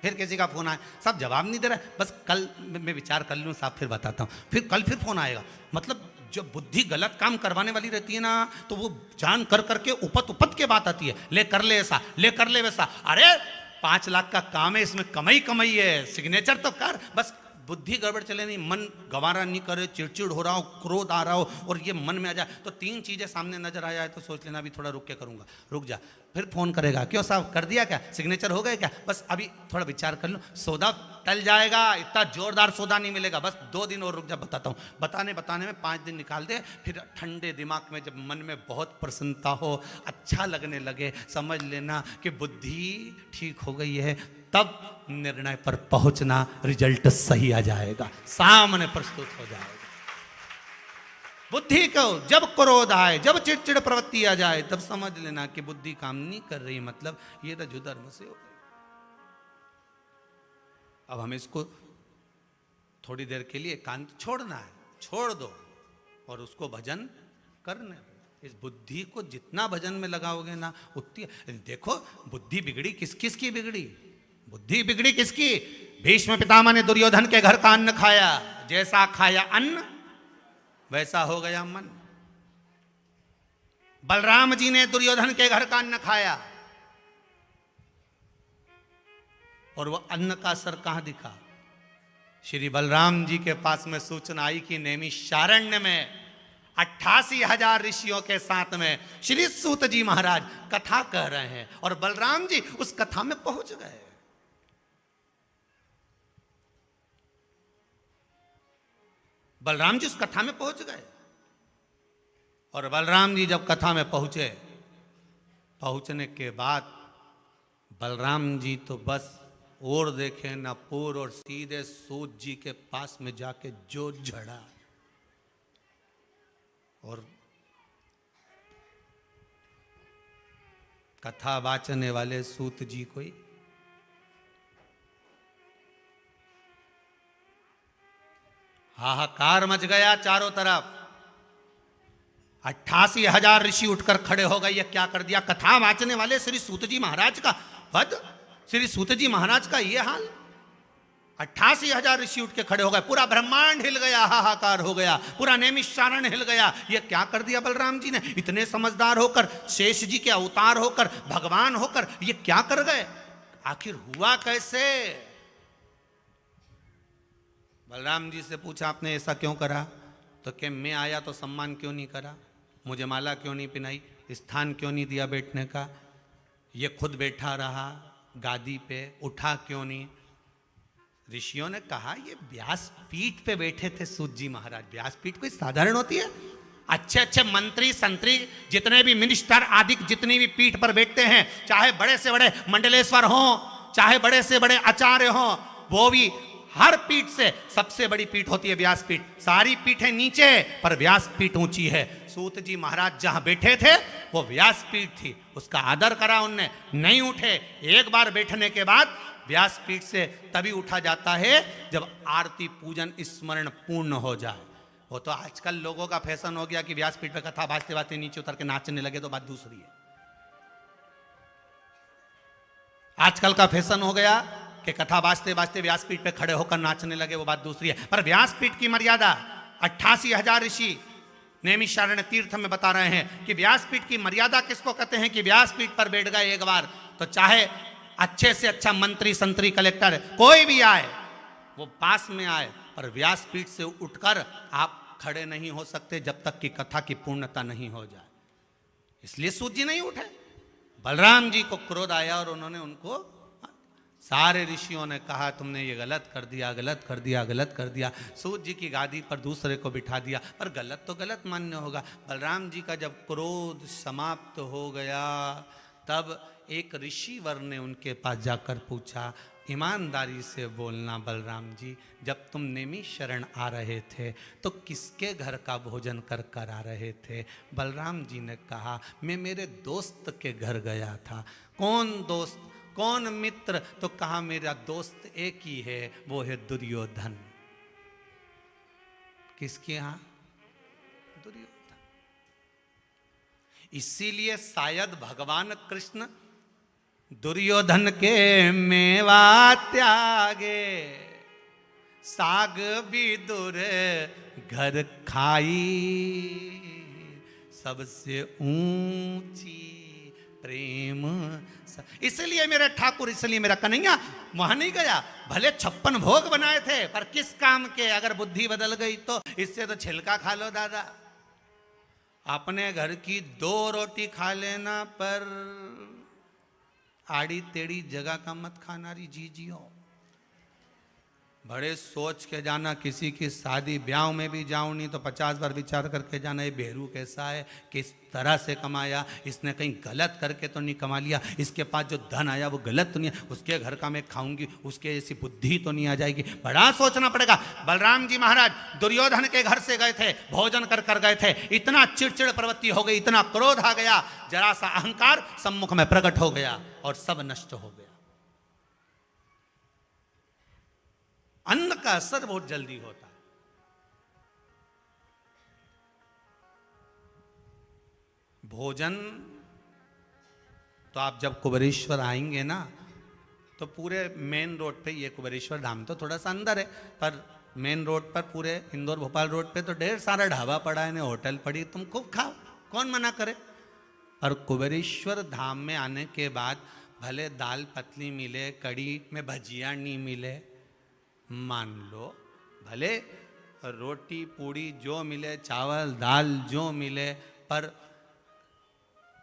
फिर किसी का फोन आए, सब जवाब नहीं दे रहा, बस कल मैं विचार कर लूँ साहब फिर बताता हूँ। फिर कल फिर फोन आएगा। मतलब जब बुद्धि गलत काम करवाने वाली रहती है ना तो वो जान कर करके उपत के बात आती है, ले कर ले ऐसा, ले कर ले वैसा। अरे 5 लाख का काम है, इसमें कमाई है, सिग्नेचर तो कर। बस बुद्धि गड़बड़ चले नहीं, मन गवारा नहीं करे, चिड़चिड़ हो रहा हो, क्रोध आ रहा हो और ये मन में आ जाए तो 3 चीजें सामने नजर आ जाए तो सोच लेना अभी थोड़ा रुक के करूंगा। रुक जा, फिर फोन करेगा, क्यों साहब कर दिया क्या, सिग्नेचर हो गए क्या? बस अभी थोड़ा विचार कर लो, सौदा टल जाएगा, इतना जोरदार सौदा नहीं मिलेगा, बस 2 दिन और रुक जा, बताता हूँ। बताने में 5 दिन निकाल दे। फिर ठंडे दिमाग में जब मन में बहुत प्रसन्नता हो, अच्छा लगने लगे, समझ लेना कि बुद्धि ठीक हो गई है। तब निर्णय पर पहुंचना, रिजल्ट सही आ जाएगा, सामने प्रस्तुत हो जाएगा। बुद्धि को जब क्रोध आए, जब चिड़चिड़ प्रवृत्ति आ जाए, तब समझ लेना कि बुद्धि काम नहीं कर रही, मतलब ये रजो धर्म से हो गई। अब हमें इसको थोड़ी देर के लिए एकांत छोड़ना है, छोड़ दो और उसको भजन करने। इस बुद्धि को जितना भजन में लगाओगे ना उतनी। देखो बुद्धि बिगड़ी किस किस की बिगड़ी? बुद्धि बिगड़ी किसकी? भीष्म पितामह ने दुर्योधन के घर का अन्न खाया, जैसा खाया अन्न वैसा हो गया मन। बलराम जी ने दुर्योधन के घर का अन्न खाया और वो अन्न का असर कहां दिखा? श्री बलराम जी के पास में सूचना आई कि नैमिषारण्य में 88,000 ऋषियों के साथ में श्री सूत जी महाराज कथा कह रहे हैं और बलराम जी उस कथा में पहुंच गए। बलराम जी उस कथा में पहुंच गए और बलराम जी जब कथा में पहुंचे, पहुंचने के बाद बलराम जी तो बस और देखे न पूर और सीधे सूत जी के पास में जाके जो झड़ा और कथा वाचने वाले सूत जी कोई हाहाकार मच गया चारों तरफ। 88,000 ऋषि उठकर खड़े हो गए। ये क्या कर दिया? कथा वाचने वाले श्री सूत जी महाराज का वध, श्री सूत जी महाराज का ये हाल। 88,000 ऋषि उठ के खड़े हो गए, पूरा ब्रह्मांड हिल गया, हाहाकार हो गया, पूरा नैमिषारण्य हिल गया। ये क्या कर दिया बलराम जी ने? इतने समझदार होकर, शेष जी के अवतार होकर, भगवान होकर ये क्या कर गए? आखिर हुआ कैसे? बलराम जी से पूछा आपने ऐसा क्यों करा? तो कि मैं आया तो सम्मान क्यों नहीं करा, मुझे माला क्यों नहीं पिनाई, स्थान क्यों नहीं दिया बैठने का, ये खुद बैठा रहा गादी पे, उठा क्यों नहीं? ऋषियों ने कहा ये व्यासपीठ पे बैठे थे सूत जी महाराज। व्यासपीठ कोई साधारण होती है? अच्छे अच्छे मंत्री संतरी जितने भी मिनिस्टर आदि जितनी भी पीठ पर बैठते हैं, चाहे बड़े से बड़े मंडलेश्वर हों, चाहे बड़े से बड़े आचार्य हों, वो भी हर पीठ से सबसे बड़ी पीठ होती है व्यासपीठ। सारी पीठें नीचे पर व्यासपीठ ऊंची है। सूत जी महाराज जहां बैठे थे वो व्यासपीठ थी, उसका आदर करा उनने, नहीं उठे। एक बार बैठने के बाद व्यासपीठ से तभी उठा जाता है जब आरती पूजन स्मरण पूर्ण हो जाए। वो तो आजकल लोगों का फैशन हो गया कि व्यासपीठ पे कथा बाजते बाजते नीचे उतर के नाचने लगे तो बात दूसरी है। आजकल का फैशन हो गया कि कथा बाजते बाजते व्यासपीठ पे खड़े होकर नाचने लगे, वो बात दूसरी है। पर व्यासपीठ की मर्यादा 88,000 ऋषि नैमिषारण्य तीर्थ में बता रहे हैं कि व्यासपीठ की मर्यादा किसको कहते हैं कि व्यासपीठ पर बैठ गए एक बार तो चाहे अच्छे से अच्छा मंत्री संतरी कलेक्टर कोई भी आए वो पास में आए, पर व्यासपीठ से उठकर आप खड़े नहीं हो सकते जब तक कि कथा की पूर्णता नहीं हो जाए। इसलिए सूत जी नहीं उठे। बलराम जी को क्रोध आया और उन्होंने उनको, सारे ऋषियों ने कहा तुमने ये गलत कर दिया, गलत कर दिया, गलत कर दिया। सूत जी की गादी पर दूसरे को बिठा दिया, पर गलत तो गलत मान्य होगा। बलराम जी का जब क्रोध समाप्त हो गया तब एक ऋषिवर ने उनके पास जाकर पूछा, ईमानदारी से बोलना बलराम जी, जब तुम नैमिषारण्य आ रहे थे तो किसके घर का भोजन कर कर आ रहे थे? बलराम जी ने कहा, मैं मेरे दोस्त के घर गया था। कौन दोस्त, कौन मित्र? तो कहा मेरा दोस्त एक ही है, वो है दुर्योधन। किसके यहां? दुर्योधन। इसीलिए शायद भगवान कृष्ण दुर्योधन के मेवा त्यागे, साग विदुर घर खाई, सबसे ऊंची प्रेम। इसलिए मेरे ठाकुर, इसलिए मेरा कन्हैया वहां नहीं गया। भले 56 भोग बनाए थे पर किस काम के? अगर बुद्धि बदल गई तो इससे तो छिलका खा लो दादा। अपने घर की 2 रोटी खा लेना, पर आड़ी टेढ़ी जगह का मत खाना री जीजियो। बड़े सोच के जाना, किसी की शादी ब्याह में भी जाऊं नहीं तो 50 बार विचार करके जाना, ये बेरू कैसा है, किस तरह से कमाया, इसने कहीं गलत करके तो नहीं कमा लिया, इसके पास जो धन आया वो गलत तो नहीं है, उसके घर का मैं खाऊंगी, उसके ऐसी बुद्धि तो नहीं आ जाएगी। बड़ा सोचना पड़ेगा। बलराम जी महाराज दुर्योधन के घर से गए थे, भोजन कर कर गए थे, इतना चिड़चिड़ प्रवृत्ति हो गई, इतना क्रोध आ गया, जरा सा अहंकार सम्मुख में प्रकट हो गया और सब नष्ट हो गया। अन्न का असर बहुत जल्दी होता है। भोजन तो आप जब कुबेरेश्वर आएंगे ना तो पूरे मेन रोड पे, ये कुबेरेश्वर धाम तो थोड़ा सा अंदर है, पर मेन रोड पर पूरे इंदौर भोपाल रोड पे तो ढेर सारा ढाबा पड़ा है, होटल पड़ी, तुम खूब खाओ, कौन मना करे। और कुबेरेश्वर धाम में आने के बाद भले दाल पतली मिले, कड़ी में भजिया नहीं मिले, मान लो भले रोटी पूड़ी जो मिले, चावल दाल जो मिले, पर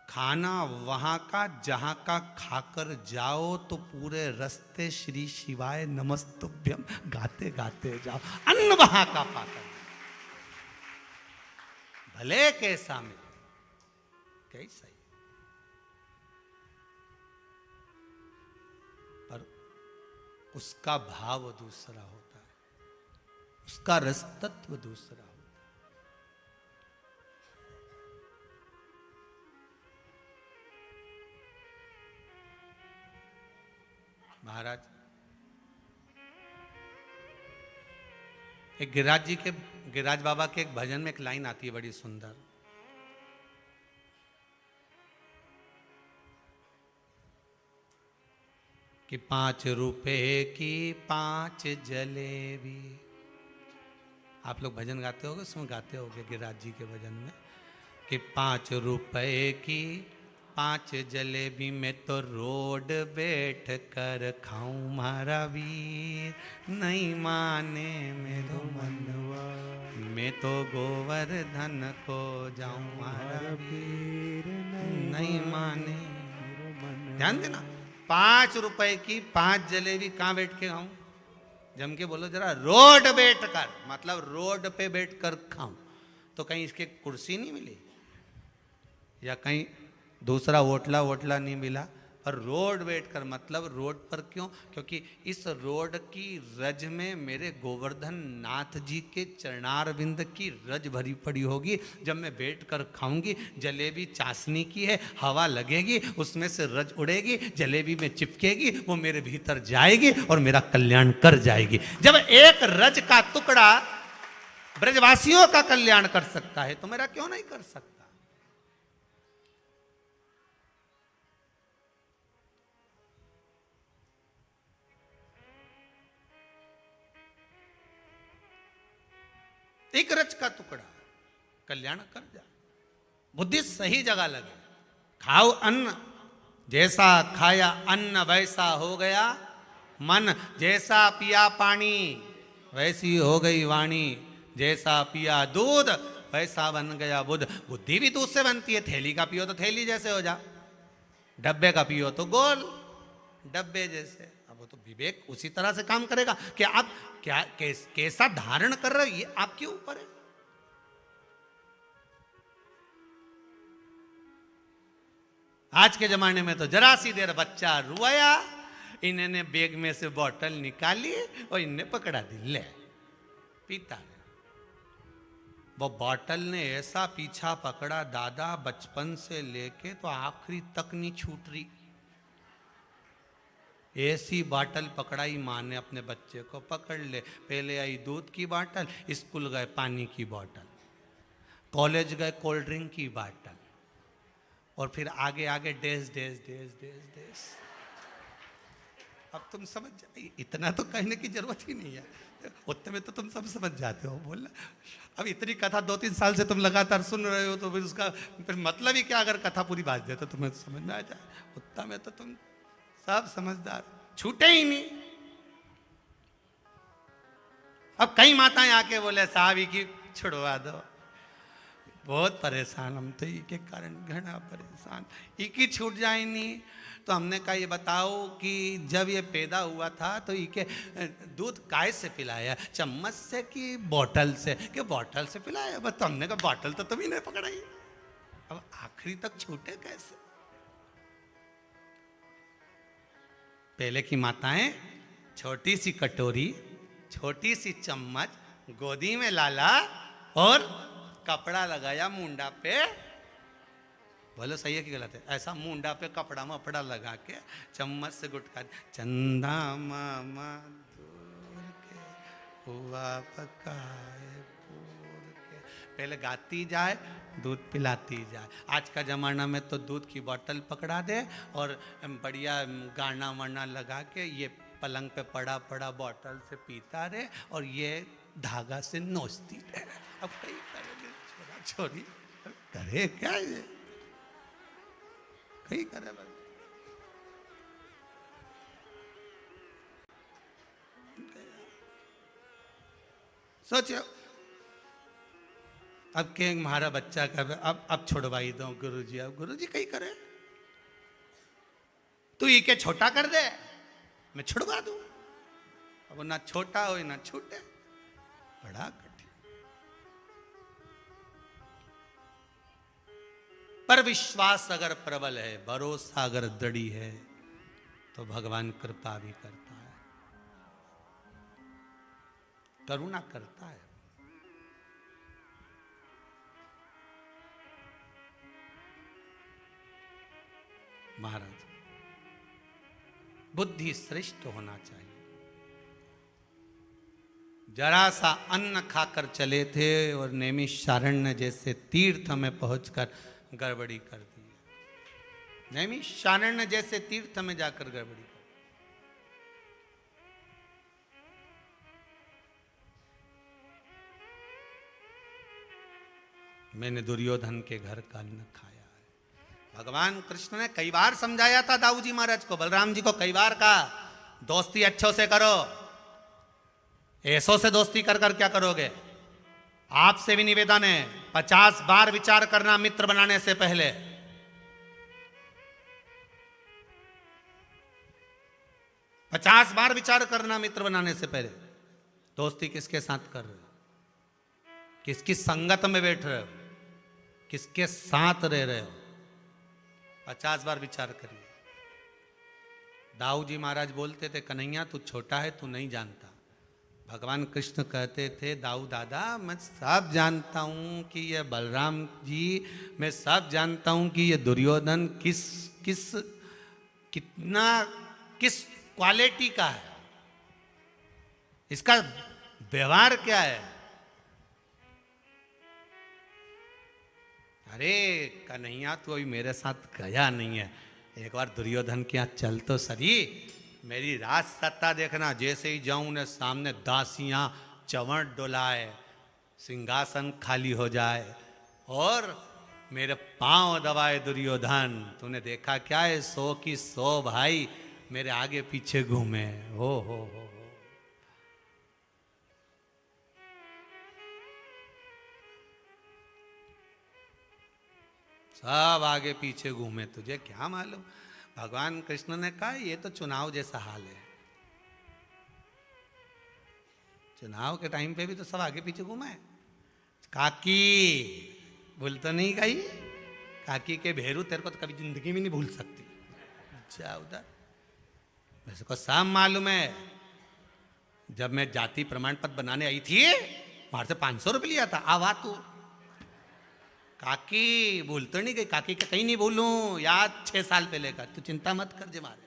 खाना वहां का जहां का खाकर जाओ तो पूरे रास्ते श्री शिवाय नमस्तुभ्यम गाते गाते जाओ। अन्न वहां का पाकर भले कैसा मिले, कैसा ही, उसका भाव दूसरा होता है, उसका रस तत्व दूसरा होता है। महाराज एक गिरिराज बाबा के एक भजन में एक लाइन आती है बड़ी सुंदर, कि 5 रुपए की 5 जलेबी। आप लोग भजन गाते होगे, उसमें गाते होगे गिरिराज जी के भजन में कि 5 रुपए की 5 जलेबी में तो रोड बैठ कर खाऊं मारा वीर, नहीं माने मेरो मनवा, मैं तो गोवर्धन को जाऊं मारा वीर, नहीं माने। ध्यान देना, 5 रुपए की 5 जलेबी कहाँ बैठ के खाऊं? जम के बोलो जरा, रोड बैठ कर, मतलब रोड पे बैठ कर खाऊं। तो कहीं इसके कुर्सी नहीं मिली या कहीं दूसरा होटला नहीं मिला, और रोड वेट कर मतलब रोड पर क्यों? क्योंकि इस रोड की रज में मेरे गोवर्धन नाथ जी के चरणारविंद की रज भरी पड़ी होगी। जब मैं बैठ कर खाऊंगी, जलेबी चाशनी की है, हवा लगेगी, उसमें से रज उड़ेगी, जलेबी में चिपकेगी, वो मेरे भीतर जाएगी और मेरा कल्याण कर जाएगी। जब एक रज का टुकड़ा ब्रजवासियों का कल्याण कर सकता है तो मेरा क्यों नहीं कर सकता? एक रज का टुकड़ा कल्याण कर जा, बुद्धि सही जगह लगे। खाओ अन्न, जैसा खाया अन्न वैसा हो गया मन, जैसा पिया पानी वैसी हो गई वाणी, जैसा पिया दूध वैसा बन गया बुद्ध। बुद्धि भी दूध से बनती है, थैली का पियो तो थैली जैसे हो जा, डब्बे का पियो तो गोल डब्बे जैसे। अब वो तो विवेक उसी तरह से काम करेगा कि आप क्या कैसा धारण कर रहे हो ये आपके ऊपर है। आज के जमाने में तो जरा सी देर बच्चा रुआया, इन्होंने बैग में से बोतल निकाली और इनने पकड़ा दी, ले पीता है। वो बोतल ने ऐसा पीछा पकड़ा दादा, बचपन से लेके तो आखिरी तक नहीं छूट रही। ऐसी बाटल पकड़ाई माँ ने अपने बच्चे को, पकड़ ले। पहले आई दूध की बाटल, स्कूल गए पानी की बाटल, कॉलेज गए कोल्ड ड्रिंक की बाटल, और फिर आगे आगे डेस डेस डेस डेस डेस। अब तुम समझ जाए, इतना तो कहने की जरूरत ही नहीं है, उतने में तो तुम सब समझ जाते हो। बोलना अब इतनी कथा 2-3 साल से तुम लगातार सुन रहे हो तो फिर उसका फिर मतलब ही क्या? अगर कथा पूरी बात दे तो तुम्हें समझ में आ जाए, उतना में तो तुम सब समझदार, छूटे ही नहीं। अब कई माताएं आके बोले साहब की छुड़वा दो, बहुत परेशान हम तो, ई के कारण घना परेशान, ई की छूट जाए नहीं। तो हमने कहा ये बताओ कि जब ये पैदा हुआ था तो ई के दूध काय से पिलाया, चम्मच से कि बोतल से? कि बोतल से पिलाया। बस तो हमने कहा बोतल तो तुम ही नहीं पकड़ाई, अब आखिरी तक छूटे कैसे? पहले की माताएं छोटी सी कटोरी, छोटी सी चम्मच, गोदी में लाला और कपड़ा लगाया मुंडा पे, बोलो सही है कि गलत है? ऐसा मुंडा पे कपड़ा मपड़ा लगा के चम्मच से गुटखा, चंदा मामा दूर के हुआ पकाए पूर के, पहले गाती जाए दूध पिलाती जाए। आज का ज़माना में तो दूध की बोतल पकड़ा दे और बढ़िया गाना वाना लगा के ये पलंग पे पड़ा पड़ा बोतल से पीता रहे और ये धागा से नोचती रहे। अब कहीं करेंगे छोरा छोरी, करे क्या ये, कहीं करे बस। सोचो अब के हमारा बच्चा का अब छुड़वाई दो गुरुजी, अब गुरुजी कहीं करे, तू ये क्या छोटा कर दे मैं छुड़वा दूं। अब ना छोटा हो ना छूटे, बड़ा कठिन। पर विश्वास अगर प्रबल है, भरोसा अगर दृढ़ है तो भगवान कृपा भी करता है, करुणा करता है। महाराज बुद्धि श्रेष्ठ होना चाहिए। जरा सा अन्न खाकर चले थे और नैमिषारण्य जैसे तीर्थ में पहुंचकर गड़बड़ी कर दी। नैमिषारण्य जैसे तीर्थ में जाकर गड़बड़ी कर, मैंने दुर्योधन के घर का अन्न खाया है। भगवान कृष्ण ने कई बार समझाया था दाऊ जी महाराज को, बलराम जी को कई बार कहा दोस्ती अच्छों से करो, ऐसों से दोस्ती कर कर क्या करोगे। आपसे भी निवेदन है 50 बार विचार करना मित्र बनाने से पहले। पचास बार विचार करना मित्र बनाने से पहले। दोस्ती किसके साथ कर रहे हो, किसकी संगत में बैठ रहे हो, किसके साथ रह रहे हो, 50 बार विचार करिए। दाऊ जी महाराज बोलते थे, कन्हैया तू छोटा है, तू नहीं जानता। भगवान कृष्ण कहते थे, दाऊ दादा मैं सब जानता हूँ कि ये बलराम जी, मैं सब जानता हूँ कि ये दुर्योधन किस किस कितना किस क्वालिटी का है, इसका व्यवहार क्या है। अरे कन्हैया तू अभी मेरे साथ गया नहीं है, एक बार दुर्योधन के यहाँ चल तो सही, मेरी राज सत्ता देखना। जैसे ही जाऊं ने सामने दासियां चवण डोलाए, सिंहासन खाली हो जाए और मेरे पांव दबाए दुर्योधन, तूने देखा क्या है, 100 की 100 भाई मेरे आगे पीछे घूमे। हो सब आगे पीछे घूमे, तुझे क्या मालूम। भगवान कृष्ण ने कहा ये तो चुनाव जैसा हाल है, चुनाव के टाइम पे भी तो सब आगे पीछे घूमे। काकी भूल तो नहीं गई, काकी के भेरू तेरे को तो कभी जिंदगी में नहीं भूल सकती। जा उधर, वैसे को सब मालूम है, जब मैं जाति प्रमाण पत्र बनाने आई थी वहां से 500 रुपये लिया था। आवा तू काकी भूल तो नहीं गई, काकी का कहीं नहीं भूलूं, याद 6 साल पहले का, तू चिंता मत कर जे मारे।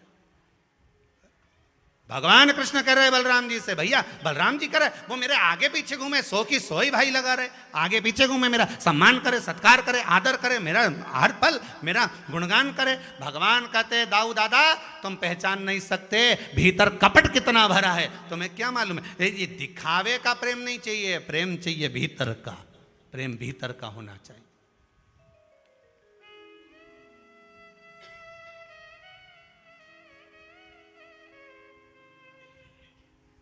भगवान कृष्ण कह रहे बलराम जी से, भैया बलराम जी कह रहे वो मेरे आगे पीछे घूमे, 100 की 100 ही भाई लगा रहे, आगे पीछे घूमे, मेरा सम्मान करे, सत्कार करे, आदर करे, मेरा हर पल मेरा गुणगान करे। भगवान कहते दाऊ दादा तुम पहचान नहीं सकते भीतर कपट कितना भरा है, तुम्हें क्या मालूम है। ये दिखावे का प्रेम नहीं चाहिए, प्रेम चाहिए भीतर का, प्रेम भीतर का होना चाहिए।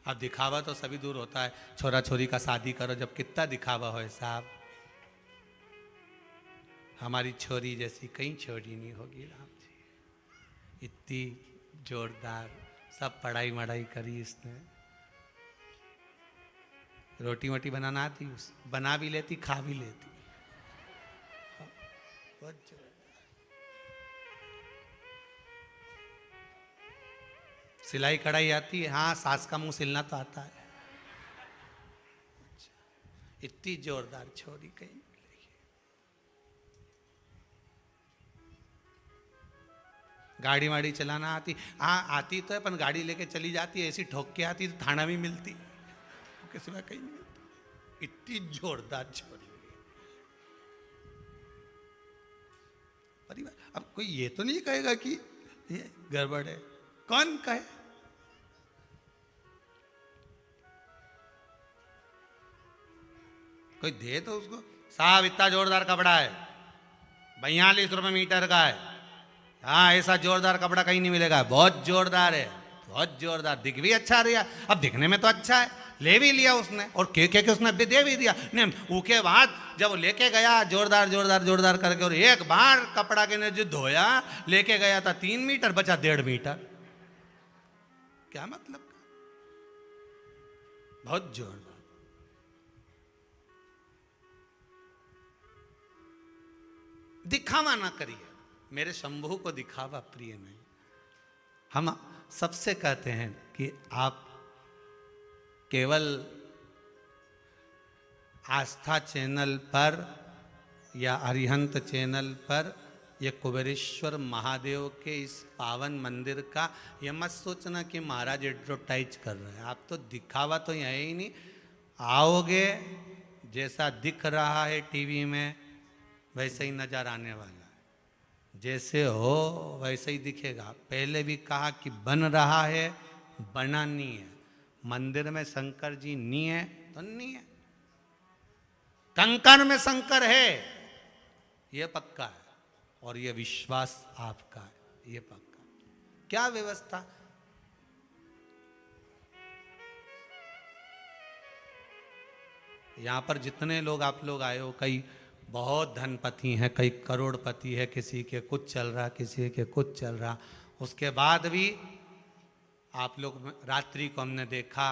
अब दिखावा तो सभी दूर होता है, छोरा छोरी का शादी करो जब कितना दिखावा हो साहब। हमारी छोरी जैसी कहीं छोरी नहीं होगी राम जी, इतनी जोरदार, सब पढ़ाई मढ़ाई करी इसने, रोटी वोटी बनाना आती, बना भी लेती खा भी लेती। सिलाई कढ़ाई आती है, हाँ सास का मुंह सिलना तो आता है। इतनी जोरदार छोरी कहीं मिलेगी। गाड़ी वाड़ी चलाना आती, हाँ आती तो है, पर गाड़ी लेके चली जाती है, ऐसी ठोक के आती तो थाना भी मिलती, किसी में कहीं नहीं मिलती। इतनी जोरदार छोरी। अब कोई ये तो नहीं कहेगा कि ये गड़बड़ है, कौन कहे। कोई दे तो उसको, साहब इतना जोरदार कपड़ा है, 42 रुपये मीटर का है, हाँ ऐसा जोरदार कपड़ा कहीं नहीं मिलेगा, बहुत जोरदार है, बहुत जोरदार, दिख भी अच्छा रहा, अब दिखने में तो अच्छा है, ले भी लिया उसने और के उसने दे भी दिया ने। उसके बाद जब वो लेके गया जोरदार जोरदार जोरदार करके, और एक बार कपड़ा के ने जो धोया, लेके गया था 3 मीटर, बचा 1.5 मीटर। क्या मतलब, बहुत जोरदार। दिखावा ना करिए, मेरे शंभू को दिखावा प्रिय नहीं। हम सबसे कहते हैं कि आप केवल आस्था चैनल पर या अरिहंत चैनल पर ये कुबेरेश्वर महादेव के इस पावन मंदिर का ये मत सोचना कि महाराज एडवर्टाइज कर रहे हैं। आप तो दिखावा तो है ही नहीं, आओगे जैसा दिख रहा है टीवी में वैसे ही नजर आने वाला है, जैसे हो वैसे ही दिखेगा। पहले भी कहा कि बन रहा है, बना नहीं है। मंदिर में शंकर जी नहीं है तो नहीं है, कंकड़ में शंकर है ये पक्का है, और ये विश्वास आपका है ये पक्का। क्या व्यवस्था, यहां पर जितने लोग आप लोग आए हो, कई बहुत धनपति हैं, कई करोड़पति है, किसी के कुछ चल रहा, किसी के कुछ चल रहा, उसके बाद भी आप लोग रात्रि को हमने देखा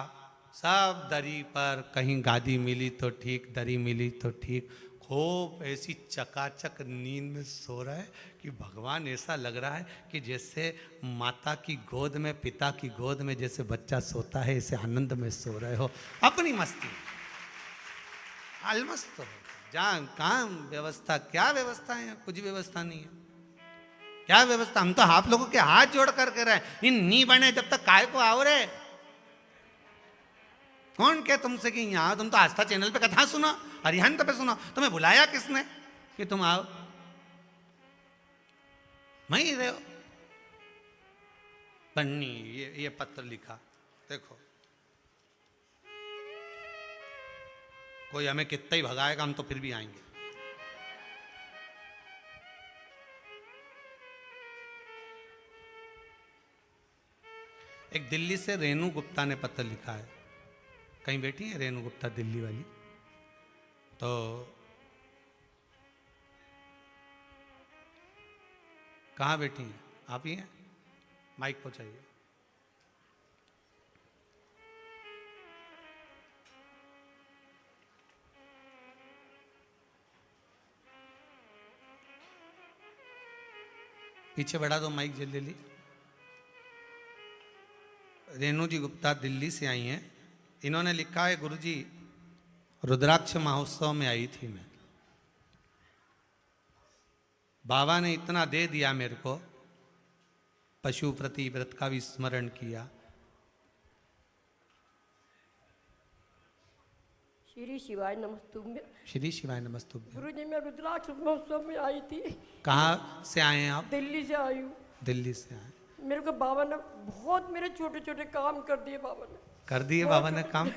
सब दरी पर, कहीं गादी मिली तो ठीक, दरी मिली तो ठीक, खूब ऐसी चकाचक नींद में सो रहा है कि भगवान ऐसा लग रहा है कि जैसे माता की गोद में, पिता की गोद में जैसे बच्चा सोता है, ऐसे आनंद में सो रहे हो अपनी मस्ती अलमस्त हो। जहाँ कहाँ व्यवस्था, क्या व्यवस्था है? कुछ व्यवस्था नहीं है। क्या व्यवस्था? हम तो आप लोगों के हाथ जोड़ कर कह रहे हैं, इन नी बने जब तक काय को आओ रे। कौन क्या तुमसे कि यहाँ तुम तो आस्था चैनल पे कथा सुनो, अरिहंत पे सुनो, तुम्हें बुलाया किसने कि तुम आओ? मैं ही रहे हो। बन्नी ये पत्र लिखा, देखो कोई हमें कितना ही भगाएगा, हम तो फिर भी आएंगे। एक दिल्ली से रेणु गुप्ता ने पत्र लिखा है। कहीं बैठी है रेणु गुप्ता दिल्ली वाली? तो कहाँ बैठी हैं? आप ही हैं? माइक पहुंचाइए। पीछे बढ़ा दो माइक जल्दी। रेणु जी गुप्ता दिल्ली से आई हैं। इन्होंने लिखा है, गुरुजी रुद्राक्ष महोत्सव में आई थी मैं, बाबा ने इतना दे दिया मेरे को, पशु प्रति व्रत का भी स्मरण किया।
श्री शिवाय नमस्तुभ्यं।
श्री शिवाय नमस्तुभ्यं।
गुरुजी मैं रुद्राक्ष महोत्सव में आई थी।
कहाँ से आए हैं आप?
दिल्ली से आई हूँ।
दिल्ली से आए।
मेरे को बाबा ने बहुत मेरे छोटे छोटे काम कर दिए। बाबा ने
कर दिए? बाबा ने काम?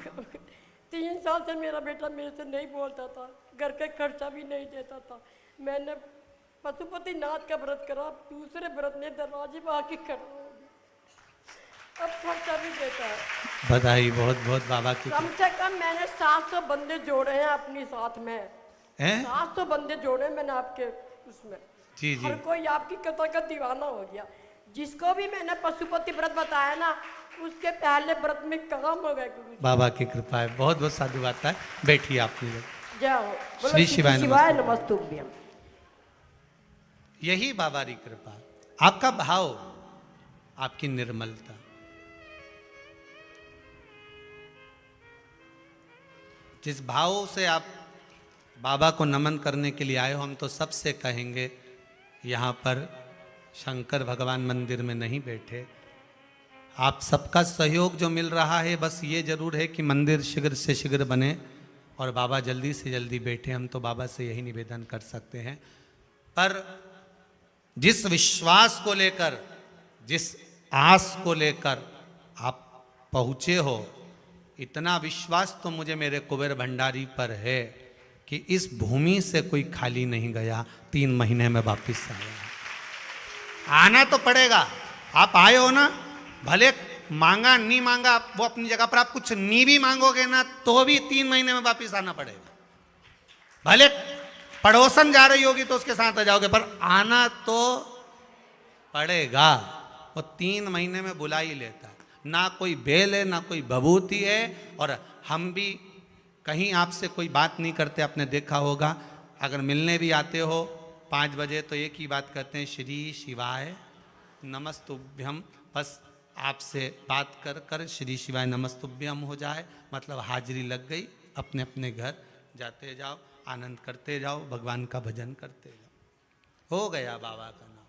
3 साल से मेरा बेटा मेरे से नहीं बोलता था, घर का खर्चा भी नहीं देता था। मैंने पशुपति नाथ का व्रत करा, दूसरे व्रत ने दरवाजे पर आके कर, अब खर्चा भी देता है।
बधाई बहुत बहुत बाबा की।
कम से कम मैंने 700 बंदे जोड़े हैं अपनी साथ में। 700 बंदे जोड़े मैंने आपके उसमें।
जी जी।
हर कोई आपकी कथा का दीवाना हो गया। जिसको भी मैंने पशुपति व्रत बताया ना, उसके पहले व्रत में काम हो गए। गुरु
बाबा की कृपा है, बहुत बहुत साधु बात है। बैठिए आप लोग।
जाओ।
श्री शिवाय
नमस्तुभ्यं।
यही बाबा की कृपा, आपका भाव, आपकी निर्मलता। जिस भाव से आप बाबा को नमन करने के लिए आए हो, हम तो सबसे कहेंगे यहाँ पर शंकर भगवान मंदिर में नहीं बैठे। आप सबका सहयोग जो मिल रहा है, बस ये जरूर है कि मंदिर शीघ्र से शीघ्र बने और बाबा जल्दी से जल्दी बैठे। हम तो बाबा से यही निवेदन कर सकते हैं। पर जिस विश्वास को लेकर, जिस आस को लेकर आप पहुँचे हो, इतना विश्वास तो मुझे मेरे कुबेर भंडारी पर है कि इस भूमि से कोई खाली नहीं गया। 3 महीने में वापिस आया। आना तो पड़ेगा। आप आए हो ना, भले मांगा नहीं मांगा वो अपनी जगह पर, आप कुछ नहीं भी मांगोगे ना तो भी 3 महीने में वापिस आना पड़ेगा। भले पड़ोसन जा रही होगी तो उसके साथ आ जाओगे, पर आना तो पड़ेगा। वो 3 महीने में बुला ही लेता है। ना कोई बेल है, ना कोई भभूति है। और हम भी कहीं आपसे कोई बात नहीं करते, आपने देखा होगा। अगर मिलने भी आते हो 5 बजे तो एक ही बात करते हैं, श्री शिवाय नमस्तुभ्यम। बस आपसे बात कर कर श्री शिवाय नमस्तुभ्यम हो जाए, मतलब हाजिरी लग गई। अपने अपने घर जाते जाओ, आनंद करते जाओ, भगवान का भजन करते जाओ। हो गया बाबा का नाम।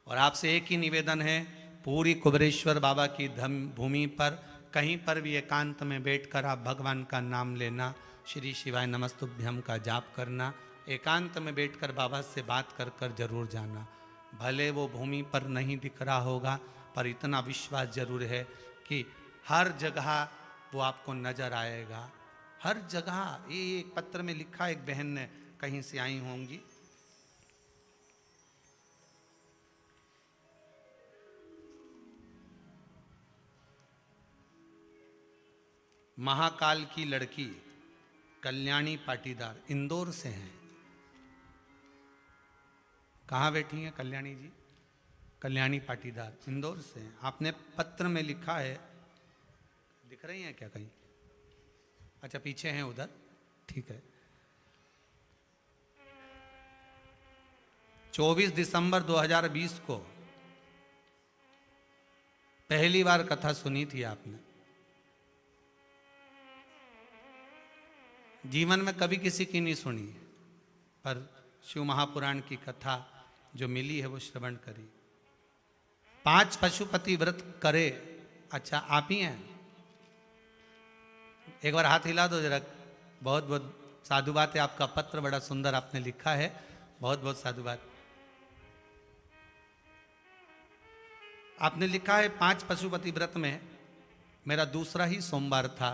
और आपसे एक ही निवेदन है, पूरी कुबेरेश्वर बाबा की भूमि पर कहीं पर भी एकांत में बैठकर आप भगवान का नाम लेना, श्री शिवाय नमस्तुभ्यम का जाप करना। एकांत में बैठकर बाबा से बात कर कर जरूर जाना। भले वो भूमि पर नहीं दिख रहा होगा, पर इतना विश्वास जरूर है कि हर जगह वो आपको नजर आएगा। हर जगह। ये एक पत्र में लिखा, एक बहन ने कहीं से आई होंगी, महाकाल की लड़की कल्याणी पाटीदार इंदौर से हैं। कहाँ बैठी हैं कल्याणी जी? कल्याणी पाटीदार इंदौर से हैं। आपने पत्र में लिखा है, दिख रही हैं क्या कहीं? अच्छा पीछे हैं उधर, ठीक है। 24 दिसंबर 2020 को पहली बार कथा सुनी थी आपने। जीवन में कभी किसी की नहीं सुनी, पर शिव महापुराण की कथा जो मिली है वो श्रवण करी। 5 पशुपति व्रत करे। अच्छा, आप ही हैं? एक बार हाथ हिला दो जरा। बहुत बहुत साधुवाद है, आपका पत्र बड़ा सुंदर आपने लिखा है, बहुत बहुत साधुवाद। आपने लिखा है 5 पशुपति व्रत में मेरा दूसरा ही सोमवार था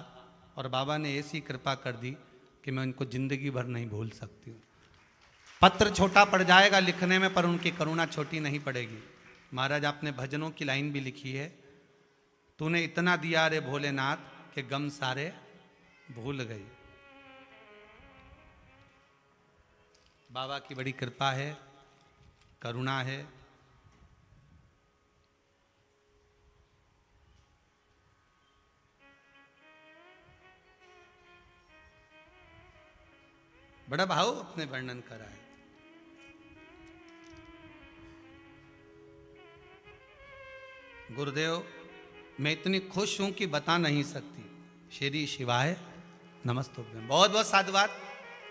और बाबा ने ऐसी कृपा कर दी कि मैं उनको जिंदगी भर नहीं भूल सकती हूँ। पत्र छोटा पड़ जाएगा लिखने में, पर उनकी करुणा छोटी नहीं पड़ेगी। महाराज, आपने भजनों की लाइन भी लिखी है, तूने इतना दिया रे भोलेनाथ के गम सारे भूल गई। बाबा की बड़ी कृपा है, करुणा है। बड़ा भाव अपने वर्णन करा है। गुरुदेव, मैं इतनी खुश हूं कि बता नहीं सकती। श्री शिवाय नमस्तुभ्यम। बहुत बहुत साधुवाद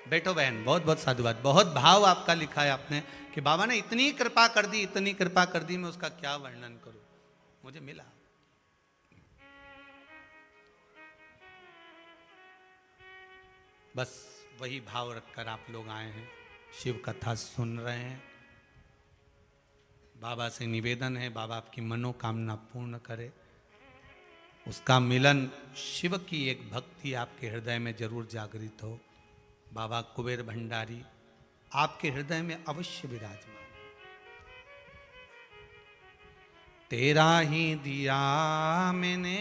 बेटो बहन, बहुत बहुत साधुवाद। बहुत भाव आपका लिखा है आपने कि बाबा ने इतनी कृपा कर दी, इतनी कृपा कर दी, मैं उसका क्या वर्णन करूं। मुझे मिला। बस वही भाव रखकर आप लोग आए हैं, शिव कथा सुन रहे हैं। बाबा से निवेदन है, बाबा आपकी मनोकामना पूर्ण करे। उसका मिलन, शिव की एक भक्ति आपके हृदय में जरूर जागृत हो। बाबा कुबेर भंडारी आपके हृदय में अवश्य विराजमान। तेरा ही दिया मैंने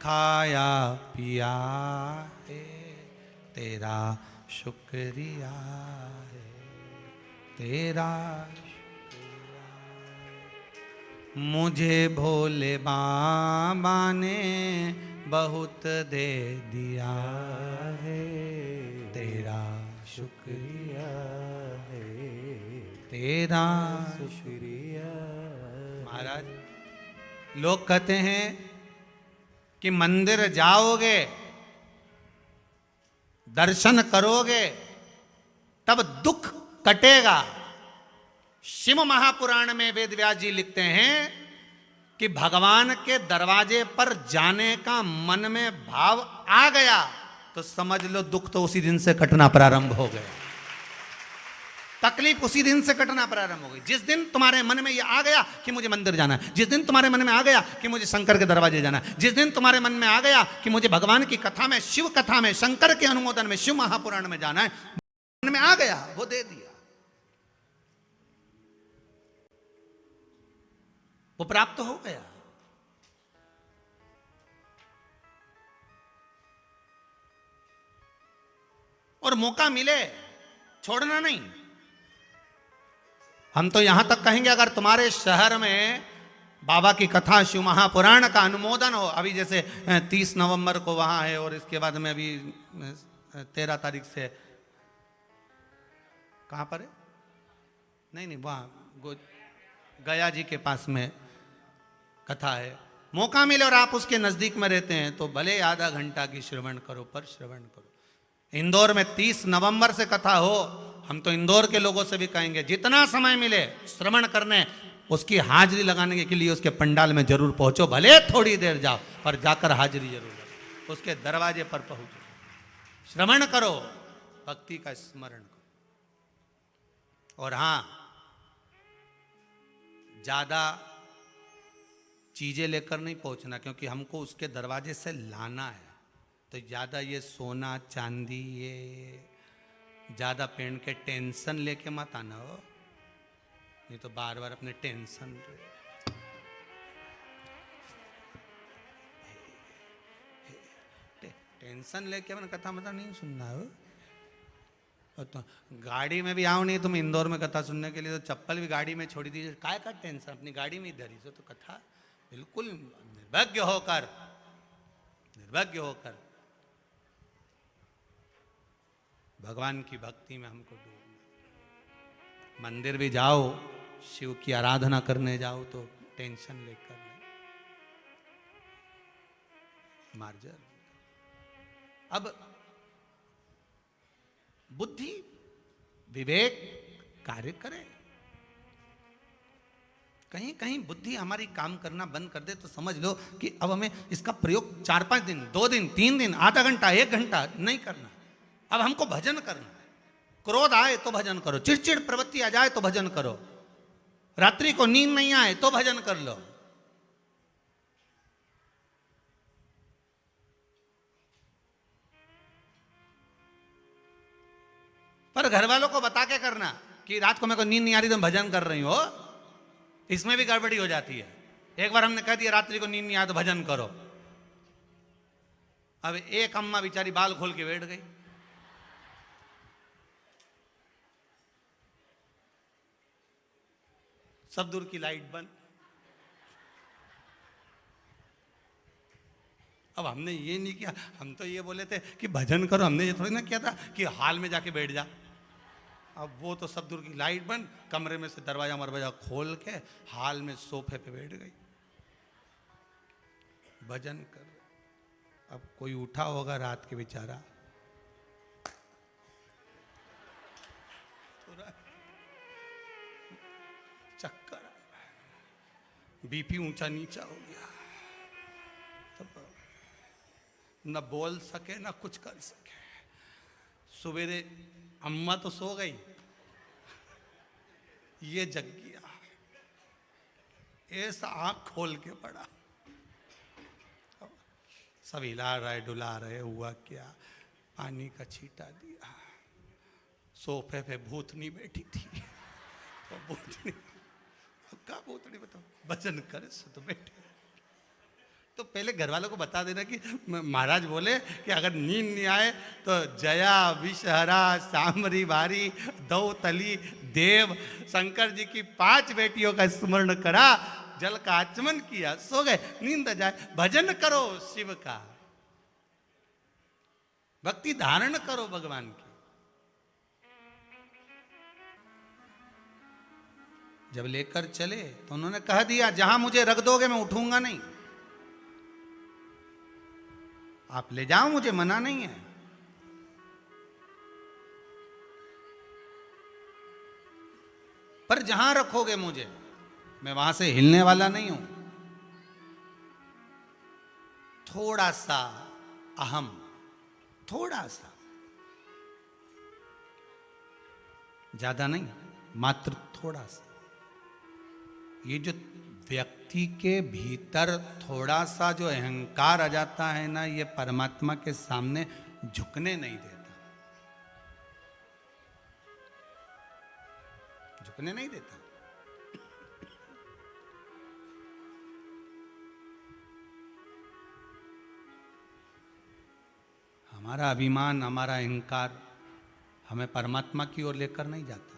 खाया पिया है, तेरा शुक्रिया है, तेरा शुक्रिया है। मुझे भोले बाबा ने बहुत दे दिया है, तेरा शुक्रिया है, तेरा शुक्रिया। महाराज, लोग कहते हैं कि मंदिर जाओगे, दर्शन करोगे, तब दुख कटेगा। शिव महापुराण में वेद व्यास जी लिखते हैं कि भगवान के दरवाजे पर जाने का मन में भाव आ गया तो समझ लो दुख तो उसी दिन से कटना प्रारंभ हो गया, तकलीफ उसी दिन से कटना प्रारंभ हो गई। जिस दिन तुम्हारे मन में ये आ गया कि मुझे मंदिर जाना है, जिस दिन तुम्हारे मन में आ गया कि मुझे शंकर के दरवाजे जाना है, जिस दिन तुम्हारे मन में आ गया कि मुझे भगवान की कथा में, शिव कथा में, शंकर के अनुमोदन में, शिव महापुराण में जाना है, मन में आ गया, वो दे दिया, वो प्राप्त हो गया। और मौका मिले छोड़ना नहीं। हम तो यहां तक कहेंगे, अगर तुम्हारे शहर में बाबा की कथा, शिव महापुराण का अनुमोदन हो, अभी जैसे 30 नवंबर को वहां है और इसके बाद में अभी 13 तारीख से कहां पर है, नहीं वहां गया जी के पास में कथा है। मौका मिले और आप उसके नजदीक में रहते हैं तो भले आधा घंटा की श्रवण करो, पर श्रवण करो। इंदौर में 30 नवंबर से कथा हो, हम तो इंदौर के लोगों से भी कहेंगे जितना समय मिले श्रवण करने, उसकी हाजिरी लगाने के लिए उसके पंडाल में जरूर पहुंचो, भले थोड़ी देर जाओ पर जाकर हाजिरी जरूर लगाओ, उसके दरवाजे पर पहुंचो, श्रवण करो, भक्ति का स्मरण करो। और हां, ज्यादा चीजें लेकर नहीं पहुंचना, क्योंकि हमको उसके दरवाजे से लाना है। तो ज्यादा ये सोना चांदी, ये ज्यादा पहन के टेंशन लेके मत आना हो, नहीं तो बार बार अपने टेंशन टेंशन लेके अपना कथा मतलब नहीं सुनना हो। तो गाड़ी में भी आओ नहीं तुम इंदौर में कथा सुनने के लिए, तो चप्पल भी गाड़ी में छोड़ी दीजिए, काय का टेंशन, अपनी गाड़ी में ही धरी सो। तो कथा बिल्कुल निर्भज्ञ होकर भगवान की भक्ति में हमको डूबना। मंदिर भी जाओ, शिव की आराधना करने जाओ तो टेंशन लेकर नहीं, मार्जर। अब बुद्धि विवेक कार्य करे। कहीं कहीं बुद्धि हमारी काम करना बंद कर दे तो समझ लो कि अब हमें इसका प्रयोग 4-5 दिन, 2 दिन, 3 दिन, आधा घंटा, 1 घंटा नहीं करना। अब हमको भजन करना है। क्रोध आए तो भजन करो, चिड़चिड़ प्रवृत्ति आ जाए तो भजन करो, रात्रि को नींद नहीं आए तो भजन कर लो। पर घर वालों को बता के करना कि रात को मेरे को नींद नहीं आ रही तो भजन कर रही हो, इसमें भी गड़बड़ी हो जाती है। एक बार हमने कह दिया रात्रि को नींद नहीं आया तो भजन करो। अब एक अम्मा बेचारी बाल खोल के बैठ गई। सब दूर की लाइट बंद। अब हमने ये नहीं किया, हम तो ये बोले थे कि भजन करो, हमने ये थोड़ी ना किया था कि हाल में जाके बैठ जा। अब वो तो सब दूर की लाइट बंद, कमरे में से दरवाजा मरवाजा खोल के हाल में सोफे पे बैठ गई, भजन कर। अब कोई उठा होगा रात के बेचारा, चक्कर, बीपी ऊंचा नीचा हो गया, तब न बोल सके न कुछ कर सके। सवेरे अम्मा तो सो गई, ये जग गया, ऐसा आंख खोल के पड़ा। सब हिला रहे डुला रहे, हुआ क्या, पानी का छींटा दिया। सोफे पे भूतनी बैठी थी, तो भूतनी क्या, भूतनी बताओ भजन करे तो बैठे। तो पहले घर वालों को बता देना कि महाराज बोले कि अगर नींद नहीं आए तो जया, विषहरा, सांबरी बारी, दौतली, देव, शंकर जी की 5 बेटियों का स्मरण करा, जल का आचमन किया, सो गए, नींद आ जाए। भजन करो शिव का, भक्ति धारण करो भगवान की। जब लेकर चले तो उन्होंने कह दिया जहां मुझे रख दोगे मैं उठूंगा नहीं, आप ले जाओ, मुझे मना नहीं है। पर जहां रखोगे मुझे, मैं वहां से हिलने वाला नहीं हूं। थोड़ा सा अहम, थोड़ा सा, ज्यादा नहीं, मात्र थोड़ा सा। ये जो व्यक्ति के भीतर थोड़ा सा जो अहंकार आ जाता है ना, ये परमात्मा के सामने झुकने नहीं देता, झुकने नहीं देता। हमारा अभिमान, हमारा अहंकार हमें परमात्मा की ओर लेकर नहीं जाता।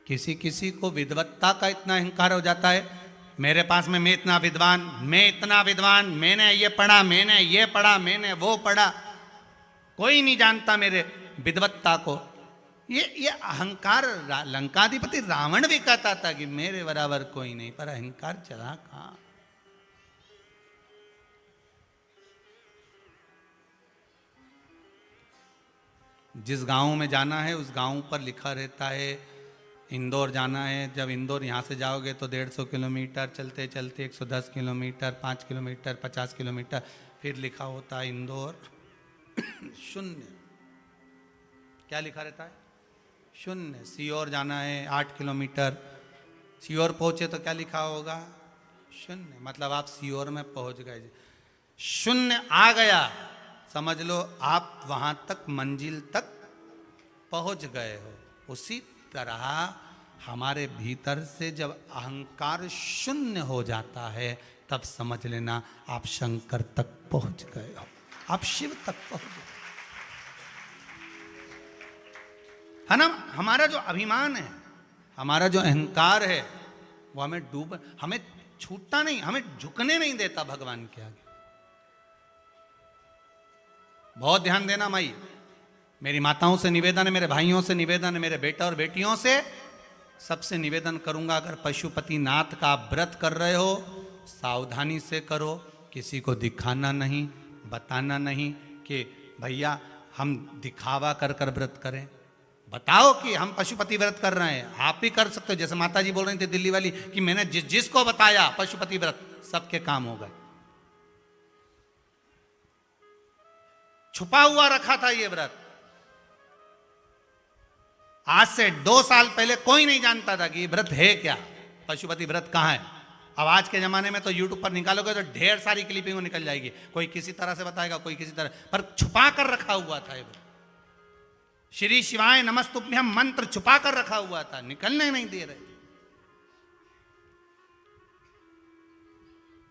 किसी किसी को विद्वत्ता का इतना अहंकार हो जाता है, मेरे पास में मैं इतना विद्वान, मैं इतना विद्वान, मैंने ये पढ़ा, मैंने ये पढ़ा, मैंने वो पढ़ा, कोई नहीं जानता मेरे विद्वत्ता को। ये अहंकार, लंकाधिपति रावण भी कहता था कि मेरे बराबर कोई नहीं, पर अहंकार चला कहां। जिस गांव में जाना है उस गांव पर लिखा रहता है इंदौर जाना है। जब इंदौर यहाँ से जाओगे तो 150 किलोमीटर, चलते चलते 110 किलोमीटर, 5 किलोमीटर, 50 किलोमीटर, फिर लिखा होता है इंदौर 0। क्या लिखा रहता है? 0। सीहोर जाना है 8 किलोमीटर, सीहोर पहुंचे तो क्या लिखा होगा? 0। मतलब आप सीहोर में पहुंच गए, 0 आ गया, समझ लो आप वहां तक, मंजिल तक पहुंच गए हो। उसी तरह हमारे भीतर से जब अहंकार 0 हो जाता है तब समझ लेना आप शंकर तक पहुंच गए हो, आप शिव तक पहुंच गए, है ना। हमारा जो अभिमान है, हमारा जो अहंकार है, वो हमें छूटता नहीं, हमें झुकने नहीं देता भगवान के आगे। बहुत ध्यान देना माई, मेरी माताओं से निवेदन है, मेरे भाइयों से निवेदन है, मेरे बेटा और बेटियों से सबसे निवेदन करूंगा, अगर पशुपतिनाथ का आप व्रत कर रहे हो सावधानी से करो, किसी को दिखाना नहीं, बताना नहीं कि भैया हम दिखावा कर कर व्रत करें। बताओ कि हम पशुपति व्रत कर रहे हैं, आप भी कर सकते हो। जैसे माता जी बोल रही थी दिल्ली वाली कि मैंने जिसको बताया पशुपति व्रत, सबके काम हो गए। छुपा हुआ रखा था ये व्रत। आज से 2 साल पहले कोई नहीं जानता था कि ये व्रत है क्या, पशुपति व्रत कहां है। अब आज के जमाने में तो यूट्यूब पर निकालोगे तो ढेर सारी क्लिपिंग निकल जाएगी, कोई किसी तरह से बताएगा, कोई किसी तरह, पर छुपा कर रखा हुआ था ये व्रत। श्री शिवाय नमस्तुभ्यम मंत्र छुपा कर रखा हुआ था, निकलने नहीं दे रहे।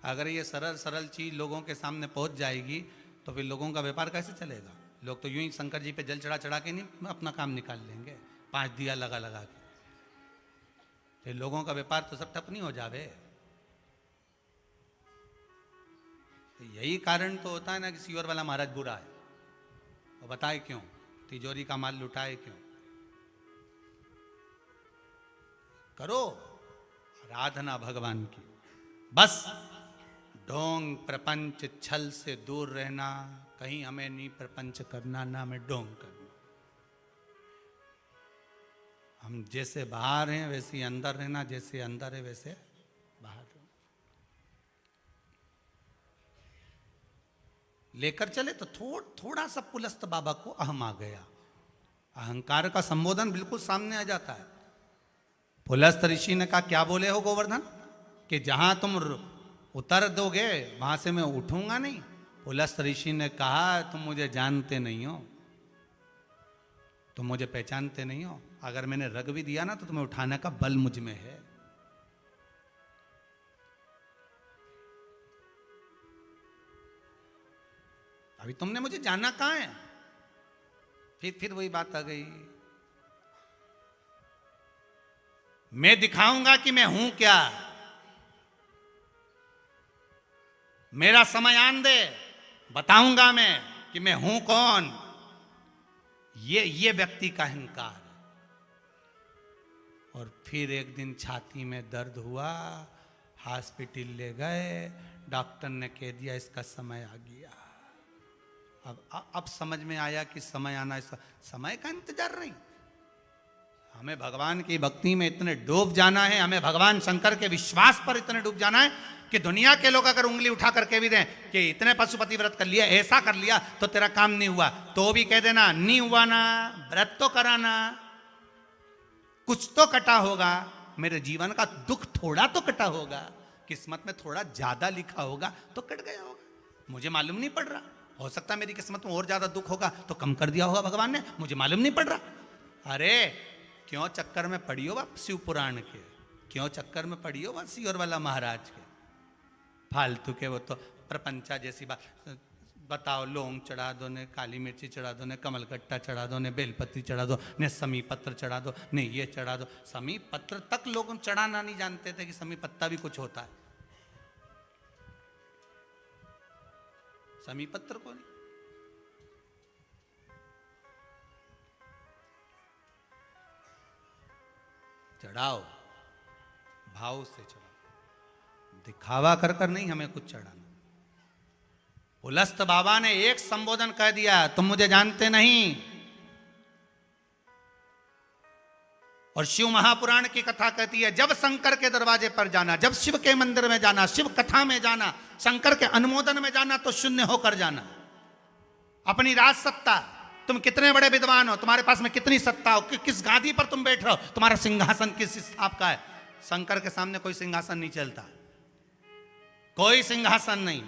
अगर ये सरल सरल चीज लोगों के सामने पहुंच जाएगी तो फिर लोगों का व्यापार कैसे चलेगा। लोग तो यूं ही शंकर जी पे जल चढ़ा चढ़ा के नहीं अपना काम निकाल लेंगे, 5 दिया लगा लगा के। फिर लोगों का व्यापार तो सब ठप नहीं हो जावे। तो यही कारण तो होता है ना कि सीवर वाला महाराज बुरा है, वो बताए क्यों, तिजोरी का माल लुटाए क्यों। करो आराधना भगवान की, बस ढोंग प्रपंच छल से दूर रहना। कहीं हमें नहीं प्रपंच करना, ना हमें ढोंग करना। हम जैसे बाहर हैं वैसे ही अंदर रहना, जैसे अंदर है वैसे बाहर रहना। लेकर चले तो थोड़ा सा पुलस्त बाबा को अहम आ गया, अहंकार का संबोधन बिल्कुल सामने आ जाता है। पुलस्त ऋषि ने कहा क्या बोले हो गोवर्धन, कि जहां तुम उतर दोगे वहां से मैं उठूंगा नहीं। पुलस्त ऋषि ने कहा तुम मुझे जानते नहीं हो, तुम मुझे पहचानते नहीं हो। अगर मैंने रग भी दिया ना तो तुम्हें उठाने का बल मुझ में है। अभी तुमने मुझे जाना कहां है। फिर वही बात आ गई, मैं दिखाऊंगा कि मैं हूं क्या, मेरा समय आन दे, बताऊंगा मैं कि मैं हूं कौन। ये व्यक्ति का अहंकार है। और फिर एक दिन छाती में दर्द हुआ, हॉस्पिटल ले गए, डॉक्टर ने कह दिया इसका समय आ गया। अब समझ में आया कि समय आना, समय का इंतजार नहीं, हमें भगवान की भक्ति में इतने डूब जाना है, हमें भगवान शंकर के विश्वास पर इतने डूब जाना है कि दुनिया के लोग अगर उंगली उठा करके भी दें कि इतने पशुपति व्रत कर लिया, ऐसा कर लिया तो तेरा काम नहीं हुआ, तो भी कह देना नहीं हुआ ना, व्रत तो कराना, कुछ तो कटा होगा, मेरे जीवन का दुख थोड़ा तो कटा होगा, किस्मत में थोड़ा ज्यादा लिखा होगा तो कट गया होगा, मुझे मालूम नहीं पड़ रहा। हो सकता है मेरी किस्मत में और ज्यादा दुख होगा तो कम कर दिया होगा भगवान ने, मुझे मालूम नहीं पड़ रहा। अरे क्यों चक्कर में पड़ी हो बाप शिव पुराण के, क्यों चक्कर में पड़ी हो सीवर वाला महाराज के फालतू के। वो तो प्रपंचा जैसी बात बताओ, लौंग चढ़ा दो ने, काली मिर्ची चढ़ा दो ने, कमल कट्टा चढ़ा दो ने, बेलपत्री चढ़ा दो ने, समी पत्र चढ़ा दो ने, ये चढ़ा दो। समी पत्र तक लोग चढ़ाना नहीं जानते थे कि समी पत्ता भी कुछ होता है। समी पत्र को नहीं, चढ़ाओ भाव से चढ़ाओ, दिखावा कर कर नहीं हमें कुछ चढ़ाना। पुलस्त बाबा ने एक संबोधन कह दिया, तुम मुझे जानते नहीं। और शिव महापुराण की कथा कहती है जब शंकर के दरवाजे पर जाना, जब शिव के मंदिर में जाना, शिव कथा में जाना, शंकर के अनुमोदन में जाना तो शून्य होकर जाना। अपनी राज सत्ता, तुम कितने बड़े विद्वान हो, तुम्हारे पास में कितनी सत्ता हो, किस गादी पर तुम बैठ रहे हो, तुम्हारा सिंहासन किस स्थाप का है। शंकर के सामने कोई सिंहासन नहीं चलता, कोई सिंहासन नहीं।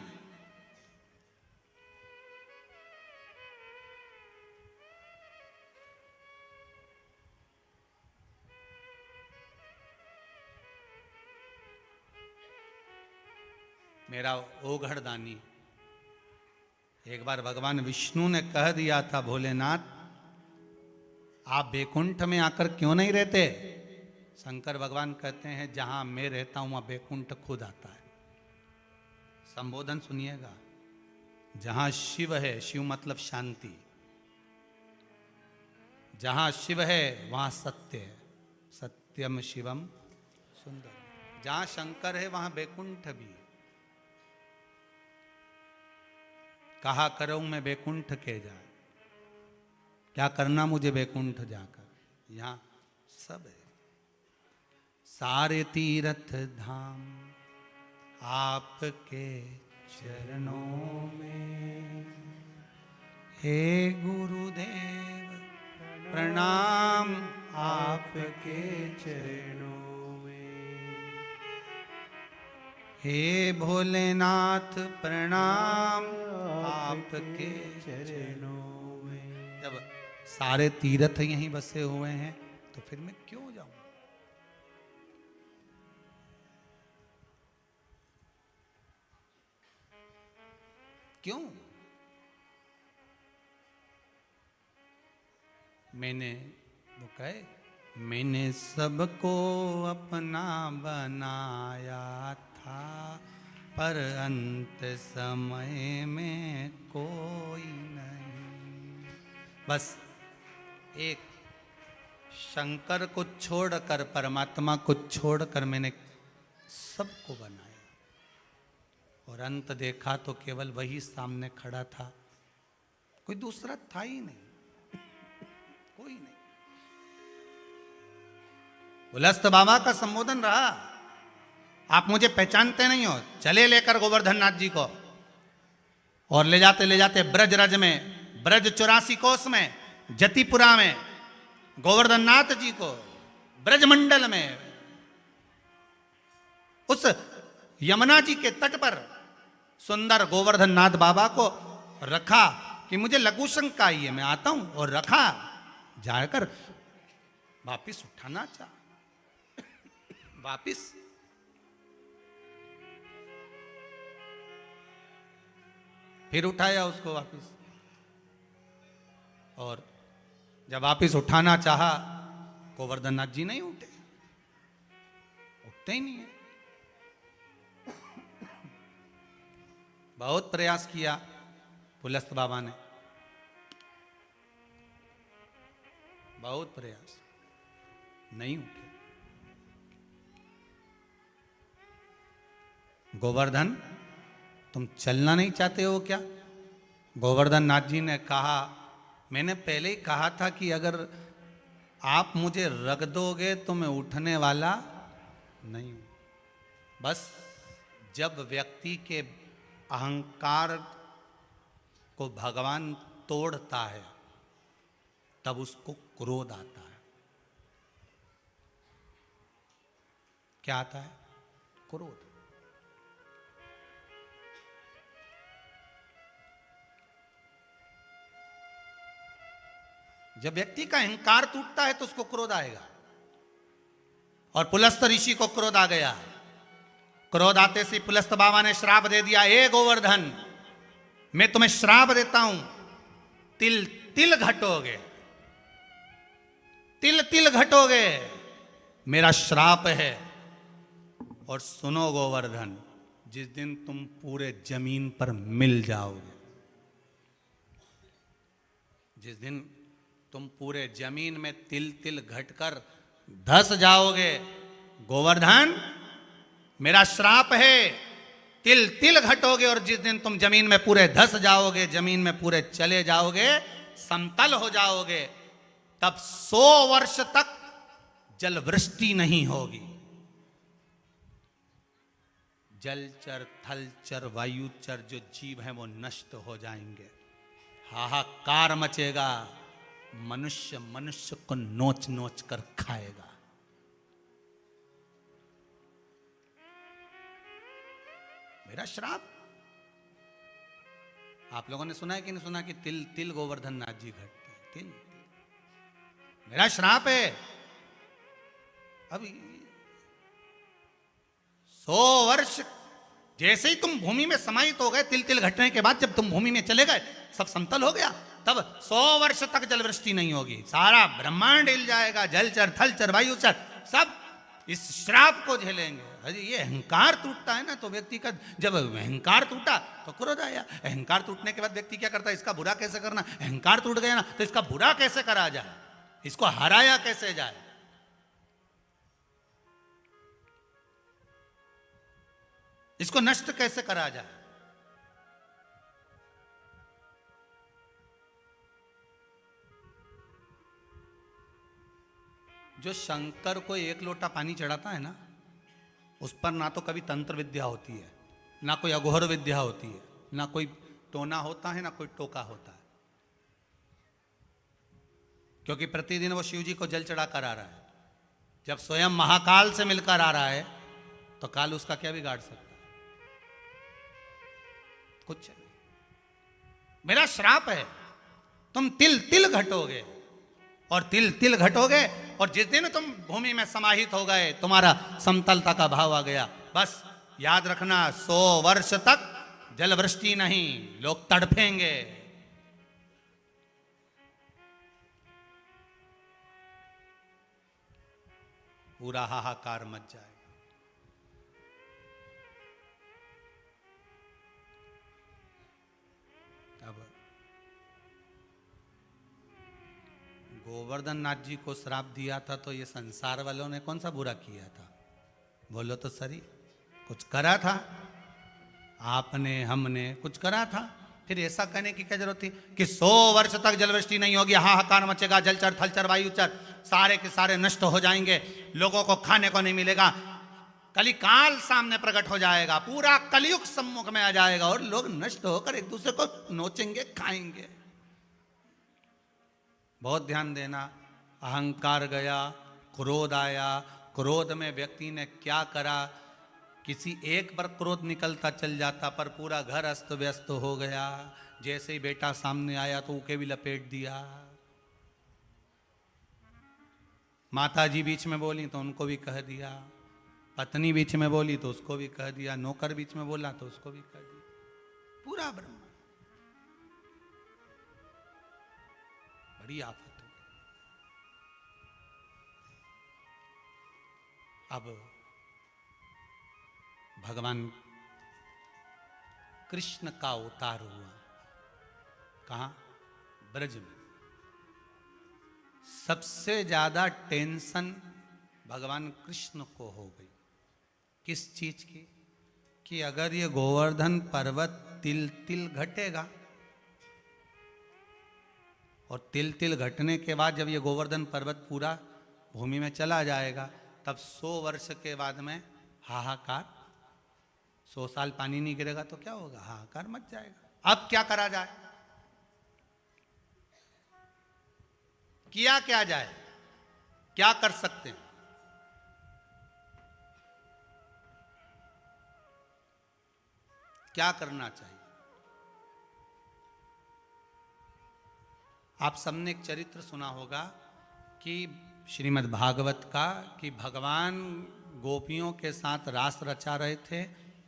मेरा ओघड़दानी, एक बार भगवान विष्णु ने कह दिया था भोलेनाथ आप बैकुंठ में आकर क्यों नहीं रहते। शंकर भगवान कहते हैं जहां मैं रहता हूं वहां बैकुंठ खुद आता है। संबोधन सुनिएगा, जहां शिव है, शिव मतलब शांति, जहां शिव है वहां सत्य है, सत्य। सत्यम शिवम सुंदर। जहां शंकर है वहां बैकुंठ भी है। कहा करो मैं बैकुंठ के जा, क्या करना मुझे बैकुंठ जाकर, यहां सब है। सारे तीर्थ धाम आपके चरणों में, हे गुरुदेव प्रणाम आपके चरणों में, हे भोलेनाथ प्रणाम आपके चरणों में। जब सारे तीर्थ यहीं बसे हुए हैं तो फिर मैं क्यों जाऊं? क्यों? मैंने वो कहे, मैंने सबको अपना बनाया था, पर अंत समय में कोई नहीं। बस एक शंकर को छोड़कर, परमात्मा को छोड़कर मैंने सबको बनाया, और अंत देखा तो केवल वही सामने खड़ा था, कोई दूसरा था ही नहीं, कोई नहीं। उलस्त बाबा का संबोधन रहा, आप मुझे पहचानते नहीं हो, चले लेकर गोवर्धन नाथ जी को, और ले जाते ब्रज रज में, ब्रज 84 कोस में, जतिपुरा में गोवर्धन नाथ जी को, ब्रज मंडल में, उस यमुना जी के तट पर सुंदर गोवर्धन नाथ बाबा को रखा कि मुझे लघु शंका आई है, मैं आता हूं, और रखा। जाकर वापिस उठाना चाह, वापिस फिर उठाया उसको वापिस, और जब वापिस उठाना चाहा, गोवर्धन नाथ जी नहीं उठे, उठते ही नहीं है। बहुत प्रयास किया पुलस्त बाबा ने, बहुत प्रयास, नहीं उठे। गोवर्धन तुम चलना नहीं चाहते हो क्या? गोवर्धन नाथ जी ने कहा, मैंने पहले ही कहा था कि अगर आप मुझे रख दोगे तो मैं उठने वाला नहीं हूं। बस जब व्यक्ति के अहंकार को भगवान तोड़ता है तब उसको क्रोध आता है। क्या आता है? क्रोध। जब व्यक्ति का अहंकार टूटता है तो उसको क्रोध आएगा, और पुलस्त ऋषि को क्रोध आ गया। क्रोध आते से पुलस्त बाबा ने श्राप दे दिया, हे गोवर्धन मैं तुम्हें श्राप देता हूं, तिल तिल घटोगे, तिल तिल घटोगे, मेरा श्राप है। और सुनो गोवर्धन, जिस दिन तुम पूरे जमीन पर मिल जाओगे, जिस दिन तुम पूरे जमीन में तिल तिल घटकर धस जाओगे, गोवर्धन मेरा श्राप है, तिल तिल घटोगे, और जिस दिन तुम जमीन में पूरे धस जाओगे, जमीन में पूरे चले जाओगे, समतल हो जाओगे, तब 100 वर्ष तक जल वृष्टि नहीं होगी। जलचर, थलचर, वायुचर जो जीव हैं वो नष्ट हो जाएंगे, हाहाकार मचेगा, मनुष्य मनुष्य को नोच नोच कर खाएगा। मेरा श्राप। आप लोगों ने सुना है कि नहीं सुना कि तिल तिल गोवर्धन नाथ जी घटते हैं, तिल तिल। मेरा श्राप है। अभी 100 वर्ष जैसे ही तुम भूमि में समाहित हो गए, तिल तिल घटने के बाद जब तुम भूमि में चले गए, सब समतल हो गया, तब 100 वर्ष तक जलवृष्टि नहीं होगी, सारा ब्रह्मांड हिल जाएगा, जलचर थलचर वायुचर सब इस श्राप को झेलेंगे। अरे ये अहंकार टूटता है ना, तो व्यक्ति का जब अहंकार टूटा तो क्रोध आया। अहंकार टूटने के बाद व्यक्ति क्या करता है? इसका बुरा कैसे करना। अहंकार टूट गया ना, तो इसका बुरा कैसे करा जाए, इसको हराया कैसे जाए। इसको नष्ट कैसे करा जाए। जो शंकर को एक लोटा पानी चढ़ाता है ना, उस पर ना तो कभी तंत्र विद्या होती है, ना कोई अघोर विद्या होती है, ना कोई टोना होता है, ना कोई टोका होता है, क्योंकि प्रतिदिन वो शिव जी को जल चढ़ा कर आ रहा है। जब स्वयं महाकाल से मिलकर आ रहा है तो काल उसका क्या बिगाड़ सकता है? कुछ नहीं। मेरा श्राप है, तुम तिल तिल घटोगे और तिल तिल घटोगे, और जिस दिन तुम भूमि में समाहित हो गए, तुम्हारा समतलता का भाव आ गया, बस याद रखना 100 वर्ष तक जल वृष्टि नहीं, लोग तड़फेंगे। पूरा हाहाकार मच जाएगा। अब गोवर्धन नाथ जी को श्राप दिया था तो ये संसार वालों ने कौन सा बुरा किया था? बोलो तो सही, कुछ करा था आपने, हमने कुछ करा था? फिर ऐसा कहने की क्या जरूरत थी कि 100 वर्ष तक जलवृष्टि नहीं होगी, हाहाकार मचेगा, जलचर थलचर वायुचर सारे के सारे नष्ट हो जाएंगे, लोगों को खाने को नहीं मिलेगा, कली काल सामने प्रकट हो जाएगा, पूरा कलयुग सम्मुख में आ जाएगा और लोग नष्ट होकर एक दूसरे को नोचेंगे, खाएंगे। बहुत ध्यान देना, अहंकार गया, क्रोध आया, क्रोध में व्यक्ति ने क्या करा, किसी एक पर क्रोध निकलता चल जाता पर पूरा घर अस्त व्यस्त हो गया। जैसे ही बेटा सामने आया तो उके भी लपेट दिया, माता जी बीच में बोली तो उनको भी कह दिया, पत्नी बीच में बोली तो उसको भी कह दिया, नौकर बीच में बोला तो उसको भी कह दिया, पूरा ब्रह्मांड। बड़ी आफत हो गई। अब भगवान कृष्ण का अवतार हुआ, कहां? ब्रज में। सबसे ज्यादा टेंशन भगवान कृष्ण को हो गई, किस चीज की? कि अगर ये गोवर्धन पर्वत तिल तिल घटेगा, और तिल तिल घटने के बाद जब ये गोवर्धन पर्वत पूरा भूमि में चला जाएगा, तब 100 वर्ष के बाद में हाहाकार, 100 साल पानी नहीं गिरेगा तो क्या होगा? हाहाकार मच जाएगा। अब क्या करा जाए? किया क्या जाए? क्या कर सकते हैं? क्या करना चाहिए? आप सबने एक चरित्र सुना होगा कि श्रीमद् भागवत का, कि भगवान गोपियों के साथ रास रचा रहे थे,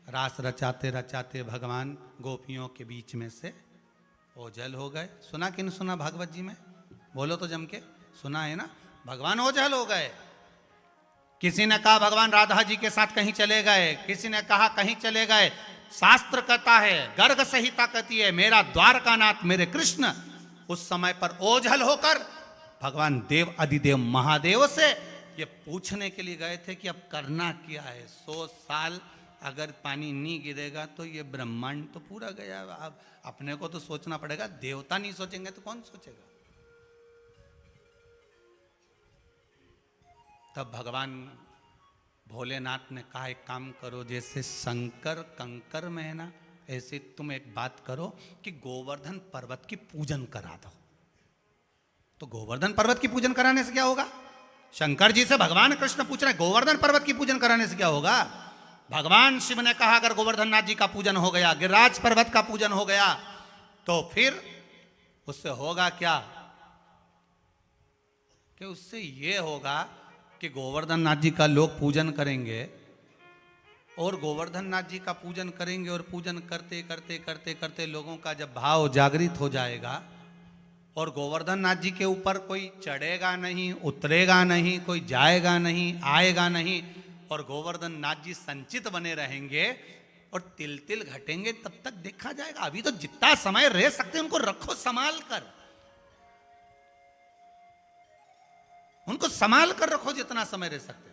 रास रचाते रचाते भगवान गोपियों के बीच में से ओझल हो गए। सुना कि नहीं सुना भागवत जी में? बोलो तो जम के, सुना है ना? भगवान ओझल हो गए। किसी ने कहा भगवान राधा जी के साथ कहीं चले गए, किसी ने कहा कहीं चले गए। शास्त्र कहता है, गर्ग संहिता कहती है, मेरा द्वारकानाथ मेरे कृष्ण उस समय पर ओझल होकर भगवान देव अधिदेव महादेव से ये पूछने के लिए गए थे कि अब करना क्या है। 100 साल अगर पानी नहीं गिरेगा तो ये ब्रह्मांड तो पूरा गया। अब अपने को तो सोचना पड़ेगा, देवता नहीं सोचेंगे तो कौन सोचेगा? तब भगवान भोलेनाथ ने कहा एक काम करो, जैसे शंकर कंकर में है ना, ऐसे तुम एक बात करो कि गोवर्धन पर्वत की पूजन करा दो। तो गोवर्धन पर्वत की पूजन कराने से क्या होगा? शंकर जी से भगवान कृष्ण पूछ रहे हैं, गोवर्धन पर्वत की पूजन कराने से क्या होगा? भगवान शिव ने कहा अगर गोवर्धन नाथ जी का पूजन हो गया, गिरिराज पर्वत का पूजन हो गया, तो फिर उससे होगा क्या? कि उससे ये होगा कि गोवर्धन नाथ जी का लोग पूजन करेंगे, और गोवर्धन नाथ जी का पूजन करेंगे, और पूजन करते करते करते करते लोगों का जब भाव जागृत हो जाएगा, और गोवर्धन नाथ जी के ऊपर कोई चढ़ेगा नहीं, उतरेगा नहीं, कोई जाएगा नहीं, आएगा नहीं, और गोवर्धन नाथ जी संचित बने रहेंगे और तिल तिल घटेंगे, तब तक देखा जाएगा। अभी तो जितना समय रह सकते उनको रखो संभाल कर, उनको संभाल कर रखो जितना समय रह सकते।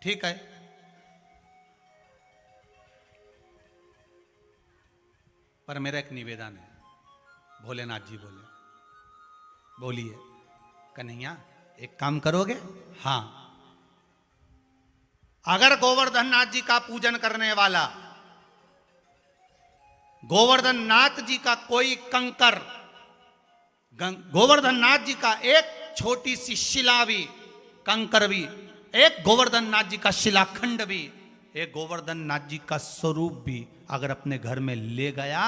ठीक है, पर मेरा एक निवेदन है। भोलेनाथ जी बोले, बोलिए कन्हैया एक काम करोगे? हाँ, अगर गोवर्धन नाथ जी का पूजन करने वाला गोवर्धन नाथ जी का कोई कंकर, गोवर्धन नाथ जी का एक छोटी सी शिला भी, कंकर भी, एक गोवर्धन नाथ जी का शिलाखंड भी, एक गोवर्धन नाथ जी का स्वरूप भी अगर अपने घर में ले गया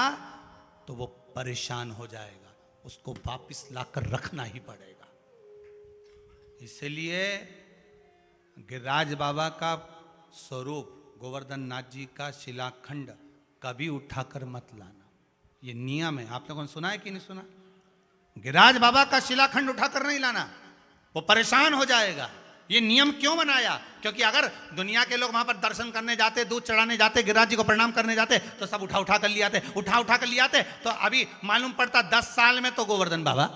तो वो परेशान हो जाएगा, उसको वापिस लाकर रखना ही पड़ेगा। इसलिए गिरिराज बाबा का स्वरूप गोवर्धन नाथ जी का शिलाखंड कभी उठाकर मत लाना, ये नियम है। आप लोगों ने सुना है कि नहीं सुना? गिरिराज बाबा का शिलाखंड उठाकर नहीं लाना, वो परेशान हो जाएगा। ये नियम क्यों बनाया? क्योंकि अगर दुनिया के लोग वहां पर दर्शन करने जाते, दूध चढ़ाने जाते, गिरिराज जी को प्रणाम करने जाते, तो सब उठा उठा कर ले आते, उठा उठा कर ले आते, तो अभी मालूम पड़ता 10 साल में तो गोवर्धन बाबा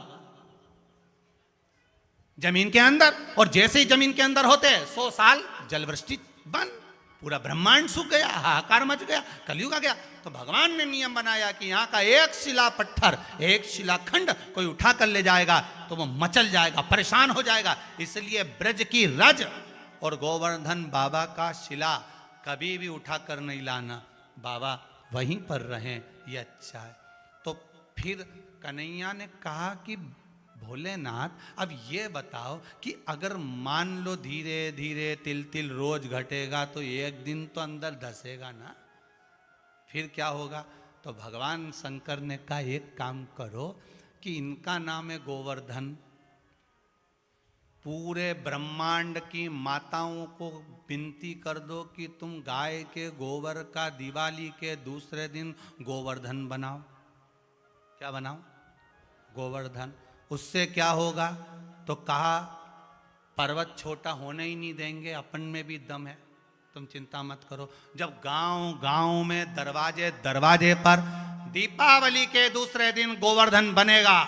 जमीन के अंदर, और जैसे ही जमीन के अंदर होते 100 साल जलवृष्टि बंद, पूरा ब्रह्मांड सूख गया, हाहाकार मच गया, कलयुग आ गया। तो भगवान ने नियम बनाया कि यहाँ का एक शिला पत्थर, एक शिलाखंड कोई उठा कर ले जाएगा तो वो मचल जाएगा, परेशान हो जाएगा। इसलिए ब्रज की रज और गोवर्धन बाबा का शिला कभी भी उठा कर नहीं लाना, बाबा वहीं पर रहें, ये अच्छा है। तो फिर कन्हैया ने कहा कि भोलेनाथ अब ये बताओ कि अगर मान लो धीरे धीरे तिल तिल रोज घटेगा तो एक दिन तो अंदर धसेगा ना, फिर क्या होगा? तो भगवान शंकर ने कहा एक काम करो कि इनका नाम है गोवर्धन, पूरे ब्रह्मांड की माताओं को विनती कर दो कि तुम गाय के गोबर का दिवाली के दूसरे दिन गोवर्धन बनाओ। क्या बनाओ? गोवर्धन। उससे क्या होगा? तो कहा पर्वत छोटा होने ही नहीं देंगे, अपन में भी दम है, तुम चिंता मत करो। जब गांव गांव में दरवाजे दरवाजे पर दीपावली के दूसरे दिन गोवर्धन बनेगा,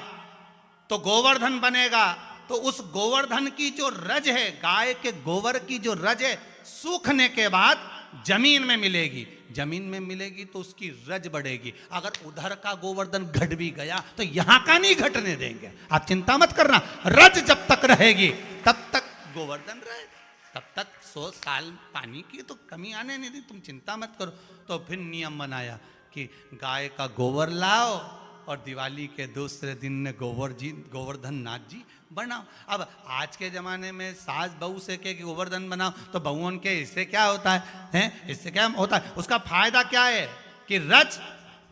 तो गोवर्धन बनेगा तो उस गोवर्धन की जो रज है, गाय के गोबर की जो रज है, सूखने के बाद जमीन में मिलेगी, जमीन में मिलेगी तो उसकी रज बढ़ेगी। अगर उधर का गोवर्धन घट भी गया तो यहां का नहीं घटने देंगे, आप चिंता मत करना। रज जब तक रहेगी तब तक गोवर्धन रहेगा, तब तक 100 साल पानी की तो कमी आने नहीं दी, तुम चिंता मत करो। तो फिर नियम बनाया कि गाय का गोबर लाओ और दिवाली के दूसरे दिन ने गोवर्धन नाथ जी बनाओ। अब आज के ज़माने में सास बहू से के गोवर्धन बनाओ, तो बहुओं के इससे क्या होता है? इससे क्या होता है? उसका फायदा क्या है कि रज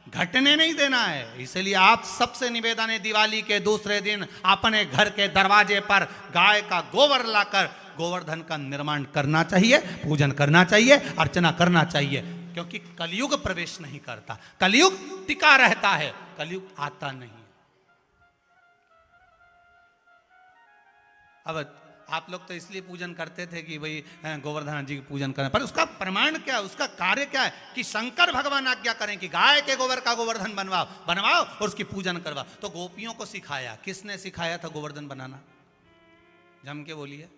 घटने नहीं देना है। इसलिए आप सबसे निवेदन है, दिवाली के दूसरे दिन अपने घर के दरवाजे पर गाय का गोबर लाकर गोवर्धन का निर्माण करना चाहिए, पूजन करना चाहिए, अर्चना करना चाहिए, क्योंकि कलयुग प्रवेश नहीं करता, कलयुग टिका रहता है, कलयुग आता नहीं। अब आप लोग तो इसलिए पूजन करते थे कि भाई गोवर्धन जी की पूजन करें, पर उसका प्रमाण क्या है, उसका कार्य क्या है कि शंकर भगवान आज्ञा करें कि गाय के गोबर का गोवर्धन बनवाओ और उसकी पूजन करवाओ। तो गोपियों को सिखाया, किसने सिखाया था गोवर्धन बनाना? जम के बोलिए,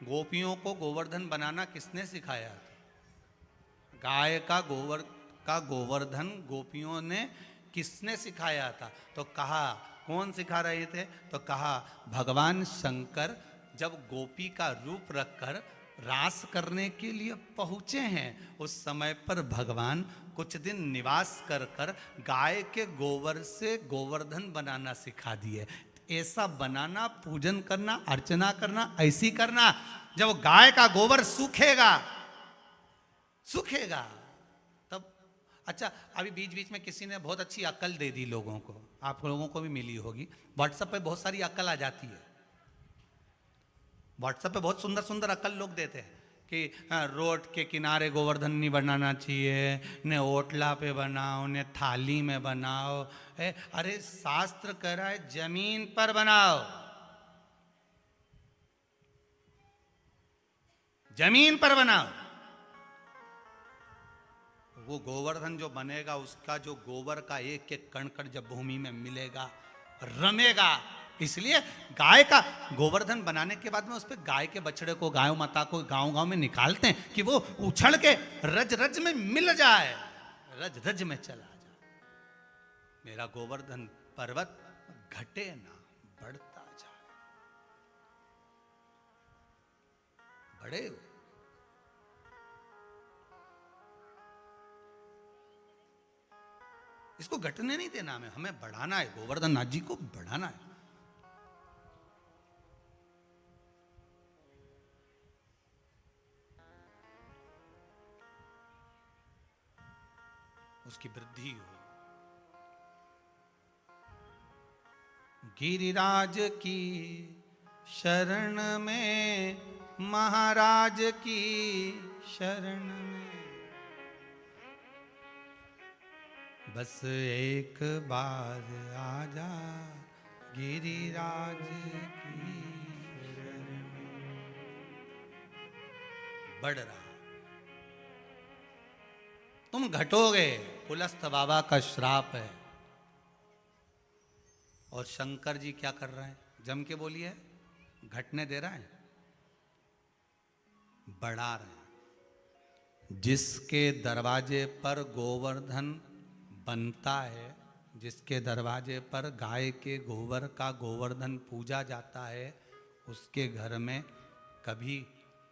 गोपियों को गोवर्धन बनाना किसने सिखाया था? गाय का गोवर्धन गोपियों ने किसने सिखाया था? तो कहा कौन सिखा रहे थे? तो कहा भगवान शंकर जब गोपी का रूप रखकर रास करने के लिए पहुंचे हैं, उस समय पर भगवान कुछ दिन निवास कर गाय के गोबर से गोवर्धन बनाना सिखा दिए। ऐसा बनाना, पूजन करना, अर्चना करना, ऐसी करना। जब गाय का गोबर सूखेगा तब अच्छा। अभी बीच बीच में किसी ने बहुत अच्छी अक्ल दे दी लोगों को, आप लोगों को भी मिली होगी। व्हाट्सएप पे बहुत सारी अक्ल आ जाती है, व्हाट्सएप पे बहुत सुंदर सुंदर अक्ल लोग देते हैं कि रोड के किनारे गोवर्धन नहीं बनाना चाहिए, ने ओटला पे बनाओ, ने थाली में बनाओ। अरे शास्त्र कह रहा है जमीन पर बनाओ, जमीन पर बनाओ। वो गोवर्धन जो बनेगा, उसका जो गोबर का एक एक कण कण जब भूमि में मिलेगा, रमेगा। इसलिए गाय का गोवर्धन बनाने के बाद में उस पर गाय के बछड़े को, गाय माता को गांव गांव में निकालते हैं कि वो उछल के रज रज में मिल जाए, रज रज में चला जाए। मेरा गोवर्धन पर्वत घटे ना, बढ़ता जाए। बड़े हो, इसको घटने नहीं देना, हमें बढ़ाना है, गोवर्धन नाथ जी को बढ़ाना है। उसकी वृद्धि हो। गिरिराज की शरण में, महाराज की शरण में, बस एक बार आजा गिरिराज की शरण में। बढ़ रहा, तुम घटोगे, कुलस्थ बाबा का श्राप है। और शंकर जी क्या कर रहे हैं? जम के बोलिए, घटने दे रहा है, बढ़ा रहे हैं। जिसके दरवाजे पर गोवर्धन बनता है, जिसके दरवाजे पर गाय के गोबर का गोवर्धन पूजा जाता है, उसके घर में कभी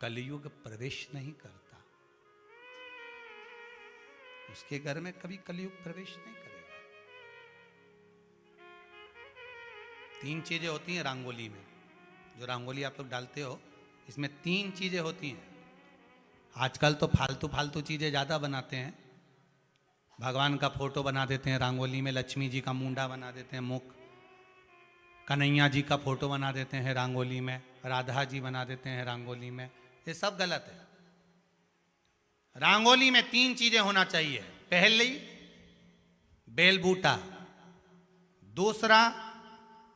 कलयुग प्रवेश नहीं करता। उसके घर में कभी कलयुग प्रवेश नहीं करेगा। 3 चीजें होती हैं रंगोली में, जो रंगोली आप लोग डालते हो, इसमें 3 चीजें होती हैं। आजकल तो फालतू फालतू चीजें ज्यादा बनाते हैं। भगवान का फोटो बना देते हैं रंगोली में, लक्ष्मी जी का मुंडा बना देते हैं, मुख, कन्हैया जी का फोटो बना देते हैं रंगोली में, राधा जी बना देते हैं रंगोली में। ये सब गलत है। रंगोली में 3 चीजें होना चाहिए। पहली बेलबूटा, दूसरा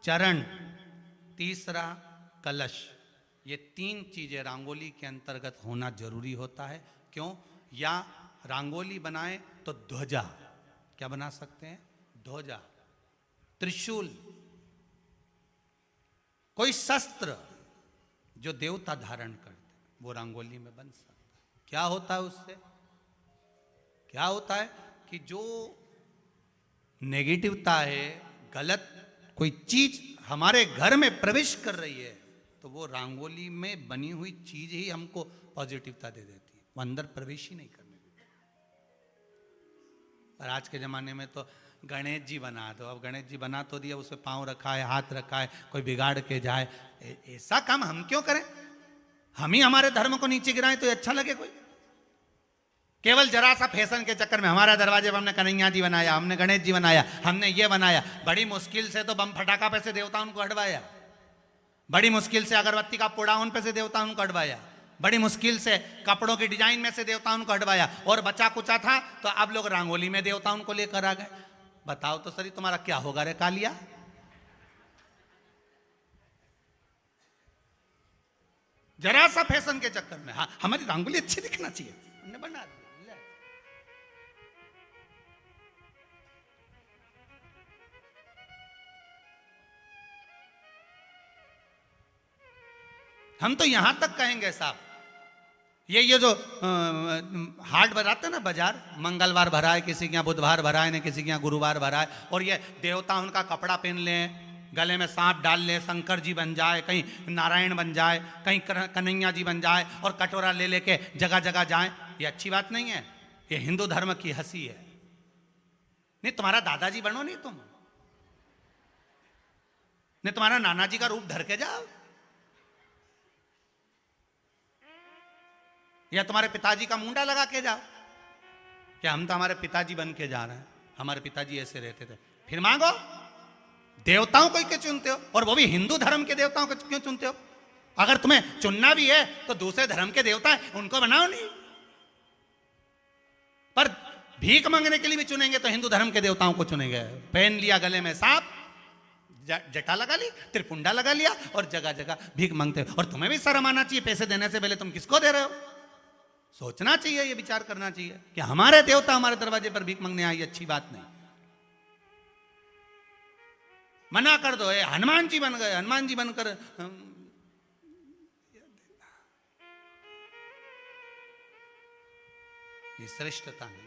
चरण, तीसरा कलश। ये 3 चीजें रंगोली के अंतर्गत होना जरूरी होता है। क्यों? या रंगोली बनाए तो ध्वजा, क्या बना सकते हैं? ध्वजा, त्रिशूल, कोई शस्त्र जो देवता धारण करते, वो रंगोली में बन सकता है। क्या होता है उससे? क्या होता है कि जो नेगेटिवता है, गलत कोई चीज हमारे घर में प्रवेश कर रही है, तो वो रंगोली में बनी हुई चीज ही हमको पॉजिटिवता दे देती है, वो अंदर प्रवेश ही नहीं करने देती। पर आज के जमाने में तो गणेश जी बना दो, अब गणेश जी बना तो दिया, उसमें पांव रखा है, हाथ रखा है, कोई बिगाड़ के जाए। ऐसा काम हम क्यों करें? हम ही हमारे धर्म को नीचे गिराएं तो अच्छा लगे कोई? केवल जरा सा फैशन के चक्कर में हमारे दरवाजे पर हमने कन्हैया जी बनाया, हमने गणेश जी बनाया, हमने ये बनाया। बड़ी मुश्किल से तो बम फटाका पे से देवताओं को हटवाया, बड़ी मुश्किल से अगरबत्ती का पोड़ाउन पे से देवताओं को हटवाया, बड़ी मुश्किल से कपड़ों की डिजाइन में से देवताओं को हटवाया, और बचा कुचा था तो अब लोग रंगोली में देवताओं को लेकर आ गए। बताओ तो सही, तुम्हारा क्या होगा रे कालिया? जरा सा फैशन के चक्कर में, हाँ हमारी रंगोली अच्छी दिखना चाहिए, हमने बना दिया। हम तो यहां तक कहेंगे साहब, ये जो हाट भराते ना बाजार, मंगलवार भरा है, किसी के यहाँ बुधवार भरा है, किसी के यहाँ गुरुवार भरा है, और ये देवता उनका कपड़ा पहन लें, गले में सांप डाल ले, शंकर जी बन जाए, कहीं नारायण बन जाए, कहीं कन्हैया जी बन जाए, और कटोरा ले लेके जगह जगह जाए, ये अच्छी बात नहीं है। ये हिंदू धर्म की हंसी है। नहीं तुम्हारा दादाजी बनो, नहीं तुम, नहीं तुम्हारा नाना जी का रूप धर के जाओ, या तुम्हारे पिताजी का मुंडा लगा के जाओ। क्या हम तो हमारे पिताजी बन के जा रहे हैं, हमारे पिताजी ऐसे रहते थे। फिर मांगो, देवताओं को क्यों चुनते हो? और वो भी हिंदू धर्म के देवताओं को क्यों चुनते हो? अगर तुम्हें चुनना भी है तो दूसरे धर्म के देवता है उनको बनाओ नहीं। पर भीख मांगने के लिए भी चुनेंगे तो हिंदू धर्म के देवताओं को चुनेंगे। पहन लिया गले में सांप, जटा लगा ली, त्रिपुंडा लगा लिया, और जगह जगह भीख मांगते हो। और तुम्हें भी शर्म आना चाहिए, पैसे देने से पहले तुम किसको दे रहे हो? सोचना चाहिए, ये विचार करना चाहिए कि हमारे देवता हमारे दरवाजे पर भीख मांगने आई, अच्छी बात नहीं। मना कर दो, ये हनुमान जी बन गए, हनुमान जी बनकर ये श्रेष्ठता नहीं,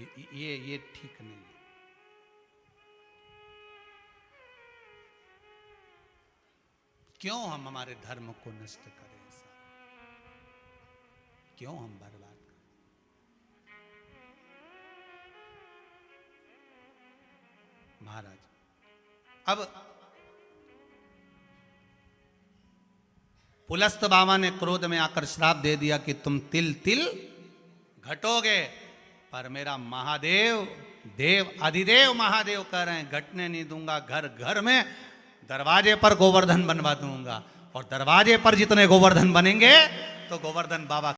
ये ठीक नहीं है। क्यों हम हमारे धर्म को नष्ट करें ऐसा? क्यों हम बर्बाद करें? महाराज अब पुलस्त बाबा ने क्रोध में आकर श्राप दे दिया कि तुम तिल तिल घटोगे, पर मेरा महादेव देव अधिदेव महादेव कह रहे हैं घटने नहीं दूंगा। घर घर में दरवाजे पर गोवर्धन बनवा दूंगा, और दरवाजे पर जितने गोवर्धन बनेंगे तो गोवर्धन बाबा